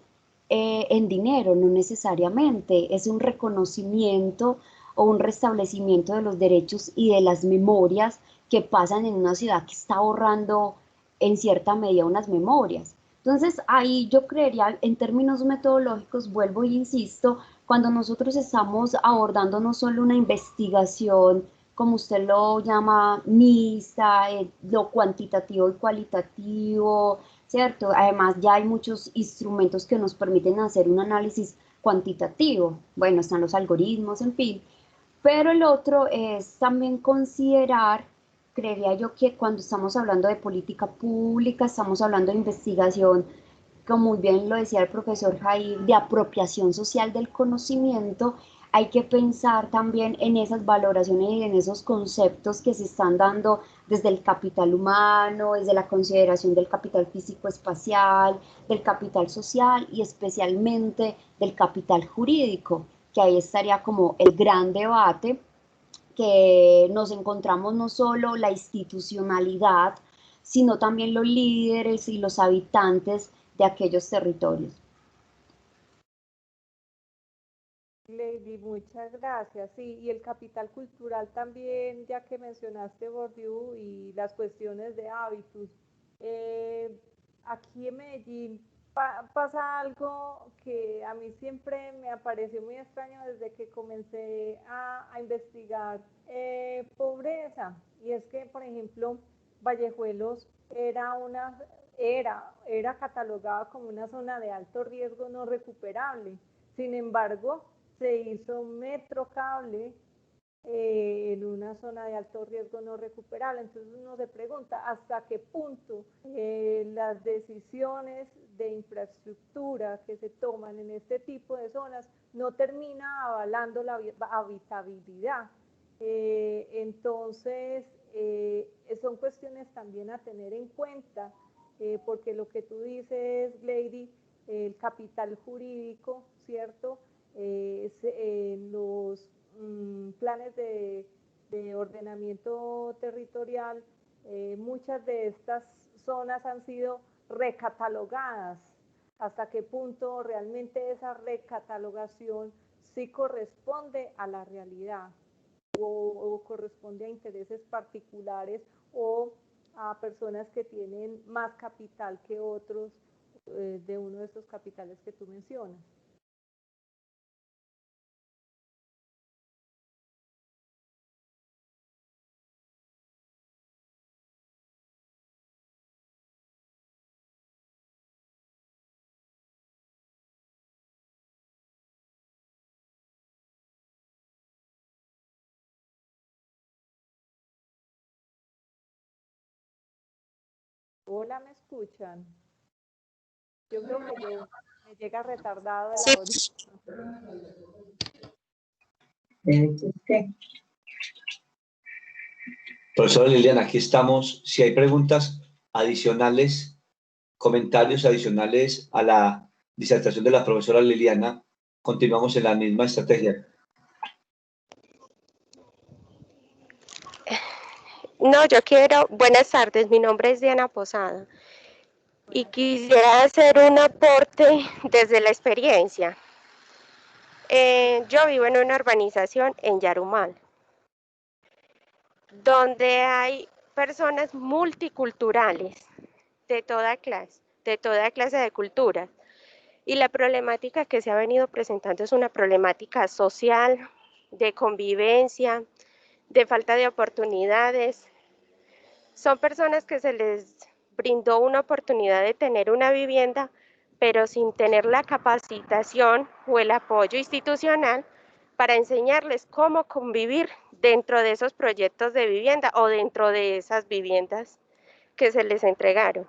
en dinero, no necesariamente, es un reconocimiento o un restablecimiento de los derechos y de las memorias que pasan en una ciudad que está borrando en cierta medida unas memorias. Entonces, ahí yo creería, en términos metodológicos, vuelvo e insisto, cuando nosotros estamos abordando no solo una investigación, como usted lo llama, mixta, lo cuantitativo y cualitativo, ¿cierto? Además, ya hay muchos instrumentos que nos permiten hacer un análisis cuantitativo. Bueno, están los algoritmos, en fin. Pero el otro es también considerar, creería yo, que cuando estamos hablando de política pública, estamos hablando de investigación, como muy bien lo decía el profesor Jair, de apropiación social del conocimiento, hay que pensar también en esas valoraciones y en esos conceptos que se están dando desde el capital humano, desde la consideración del capital físico-espacial, del capital social y especialmente del capital jurídico, que ahí estaría como el gran debate, que nos encontramos no solo la institucionalidad, sino también los líderes y los habitantes de aquellos territorios. Lady, muchas gracias. Sí, y el capital cultural también, ya que mencionaste Bourdieu y las cuestiones de hábitos. Aquí en Medellín pasa algo que a mí siempre me pareció muy extraño desde que comencé a investigar pobreza. Y es que, por ejemplo, Vallejuelos era catalogada como una zona de alto riesgo no recuperable. Sin embargo, se hizo metro cable en una zona de alto riesgo no recuperable. Entonces uno se pregunta hasta qué punto las decisiones de infraestructura que se toman en este tipo de zonas no termina avalando la habitabilidad. Entonces son cuestiones también a tener en cuenta, porque lo que tú dices, Lady, el capital jurídico, ¿cierto? Los planes de ordenamiento territorial, muchas de estas zonas han sido recatalogadas. ¿Hasta qué punto realmente esa recatalogación sí corresponde a la realidad o corresponde a intereses particulares o a personas que tienen más capital que otros de uno de estos capitales que tú mencionas? Hola, ¿me escuchan? Yo creo que me llega retardado el audio. Profesora Liliana, aquí estamos. Si hay preguntas adicionales, comentarios adicionales a la disertación de la profesora Liliana, continuamos en la misma estrategia. No, yo quiero, buenas tardes, mi nombre es Diana Posada y quisiera hacer un aporte desde la experiencia. Yo vivo en una urbanización en Yarumal, donde hay personas multiculturales de toda clase de culturas. Y la problemática que se ha venido presentando es una problemática social, de convivencia, de falta de oportunidades. Son personas que se les brindó una oportunidad de tener una vivienda, pero sin tener la capacitación o el apoyo institucional para enseñarles cómo convivir dentro de esos proyectos de vivienda o dentro de esas viviendas que se les entregaron.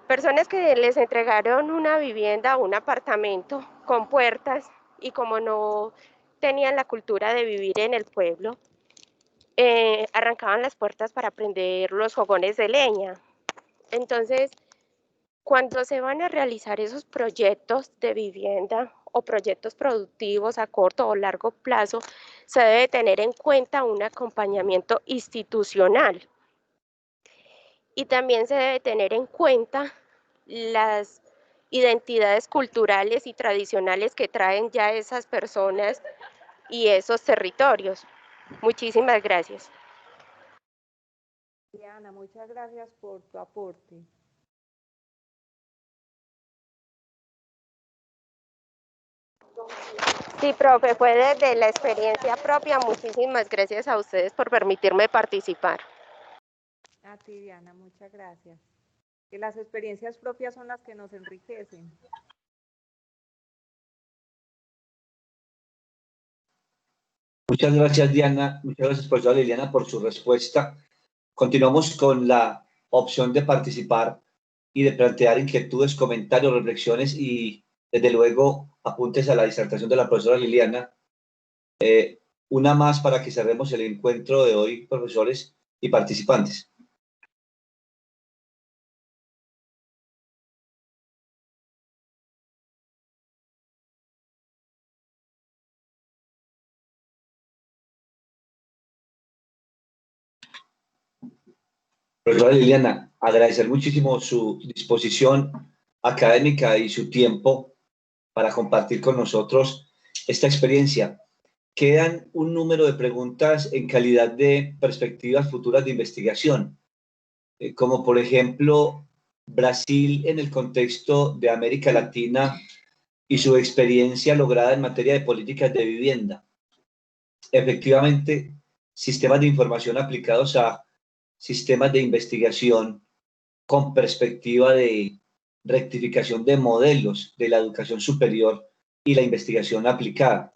Personas que les entregaron una vivienda o un apartamento con puertas y como no tenían la cultura de vivir en el pueblo, arrancaban las puertas para prender los fogones de leña. Entonces, cuando se van a realizar esos proyectos de vivienda o proyectos productivos a corto o largo plazo, se debe tener en cuenta un acompañamiento institucional. Y también se debe tener en cuenta las identidades culturales y tradicionales que traen ya esas personas y esos territorios. Muchísimas gracias. Diana, muchas gracias por tu aporte. Sí, profe, fue desde la experiencia propia. Muchísimas gracias a ustedes por permitirme participar. A ti, Diana, muchas gracias. Que las experiencias propias son las que nos enriquecen. Muchas gracias, Diana. Muchas gracias, profesora Liliana, por su respuesta. Continuamos con la opción de participar y de plantear inquietudes, comentarios, reflexiones y, desde luego, apuntes a la disertación de la profesora Liliana. Una más para que cerremos el encuentro de hoy, profesores y participantes. Profesora Liliana, agradecer muchísimo su disposición académica y su tiempo para compartir con nosotros esta experiencia. Quedan un número de preguntas en calidad de perspectivas futuras de investigación, como por ejemplo Brasil en el contexto de América Latina y su experiencia lograda en materia de políticas de vivienda. Efectivamente, sistemas de información aplicados a sistemas de investigación con perspectiva de rectificación de modelos de la educación superior y la investigación aplicada.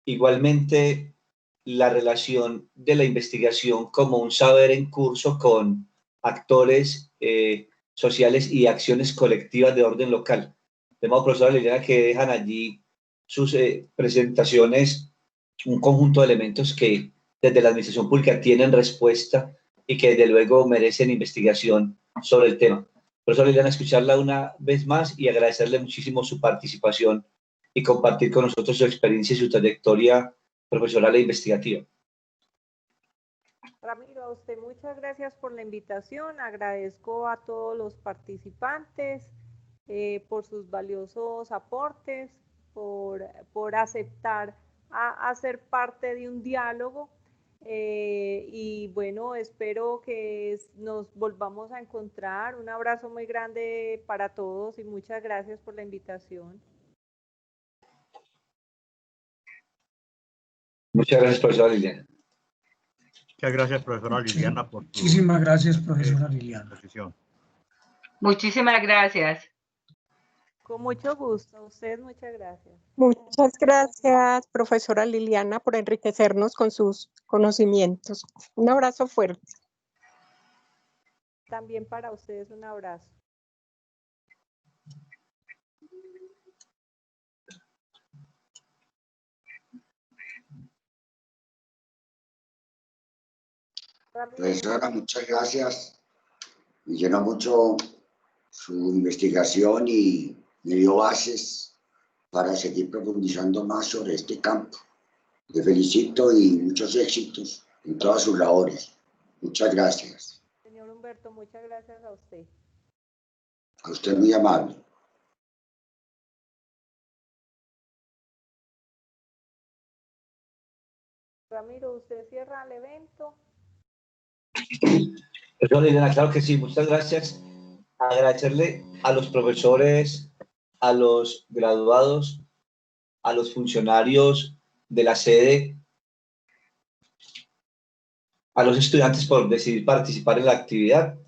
Igualmente, la relación de la investigación como un saber en curso con actores sociales y acciones colectivas de orden local. De modo, profesora Liliana, que dejan allí sus presentaciones, un conjunto de elementos que desde la administración pública tienen respuesta y que desde luego merecen investigación sobre el tema. Profesora Liliana, escucharla una vez más y agradecerle muchísimo su participación y compartir con nosotros su experiencia y su trayectoria profesional e investigativa. Ramiro, a usted muchas gracias por la invitación. Agradezco a todos los participantes por sus valiosos aportes, por aceptar a ser parte de un diálogo. Y bueno, espero que nos volvamos a encontrar. Un abrazo muy grande para todos y muchas gracias por la invitación. Muchas gracias, profesora Liliana. Muchas gracias, profesora Liliana, por tu Muchísimas gracias, profesora Liliana. exposición. Muchísimas gracias. Con mucho gusto. A usted muchas gracias. Muchas gracias, profesora Liliana, por enriquecernos con sus conocimientos. Un abrazo fuerte. También para ustedes un abrazo. Profesora, muchas gracias. Me llenó mucho su investigación y me dio bases para seguir profundizando más sobre este campo. Le felicito y muchos éxitos en todas sus labores. Muchas gracias. Señor Humberto, muchas gracias a usted. A usted muy amable. Ramiro, ¿usted cierra el evento? Profesora Liliana, claro que sí, muchas gracias. Agradecerle a los profesores, a los graduados, a los funcionarios de la sede, a los estudiantes por decidir participar en la actividad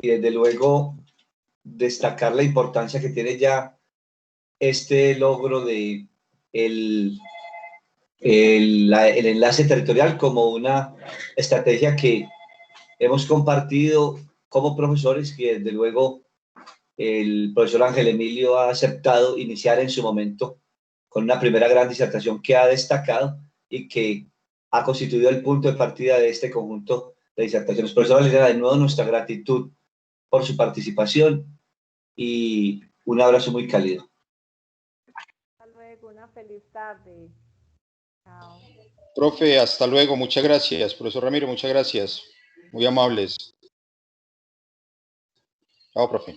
y desde luego destacar la importancia que tiene ya este logro de el enlace territorial como una estrategia que hemos compartido como profesores y desde luego el profesor Ángel Emilio ha aceptado iniciar en su momento con una primera gran disertación que ha destacado y que ha constituido el punto de partida de este conjunto de disertaciones. Profesora Liliana, de nuevo nuestra gratitud por su participación y un abrazo muy cálido. Hasta luego, una feliz tarde. Chao. Profe, hasta luego, muchas gracias. Profesor Ramiro, muchas gracias. Muy amables. Chao, profe.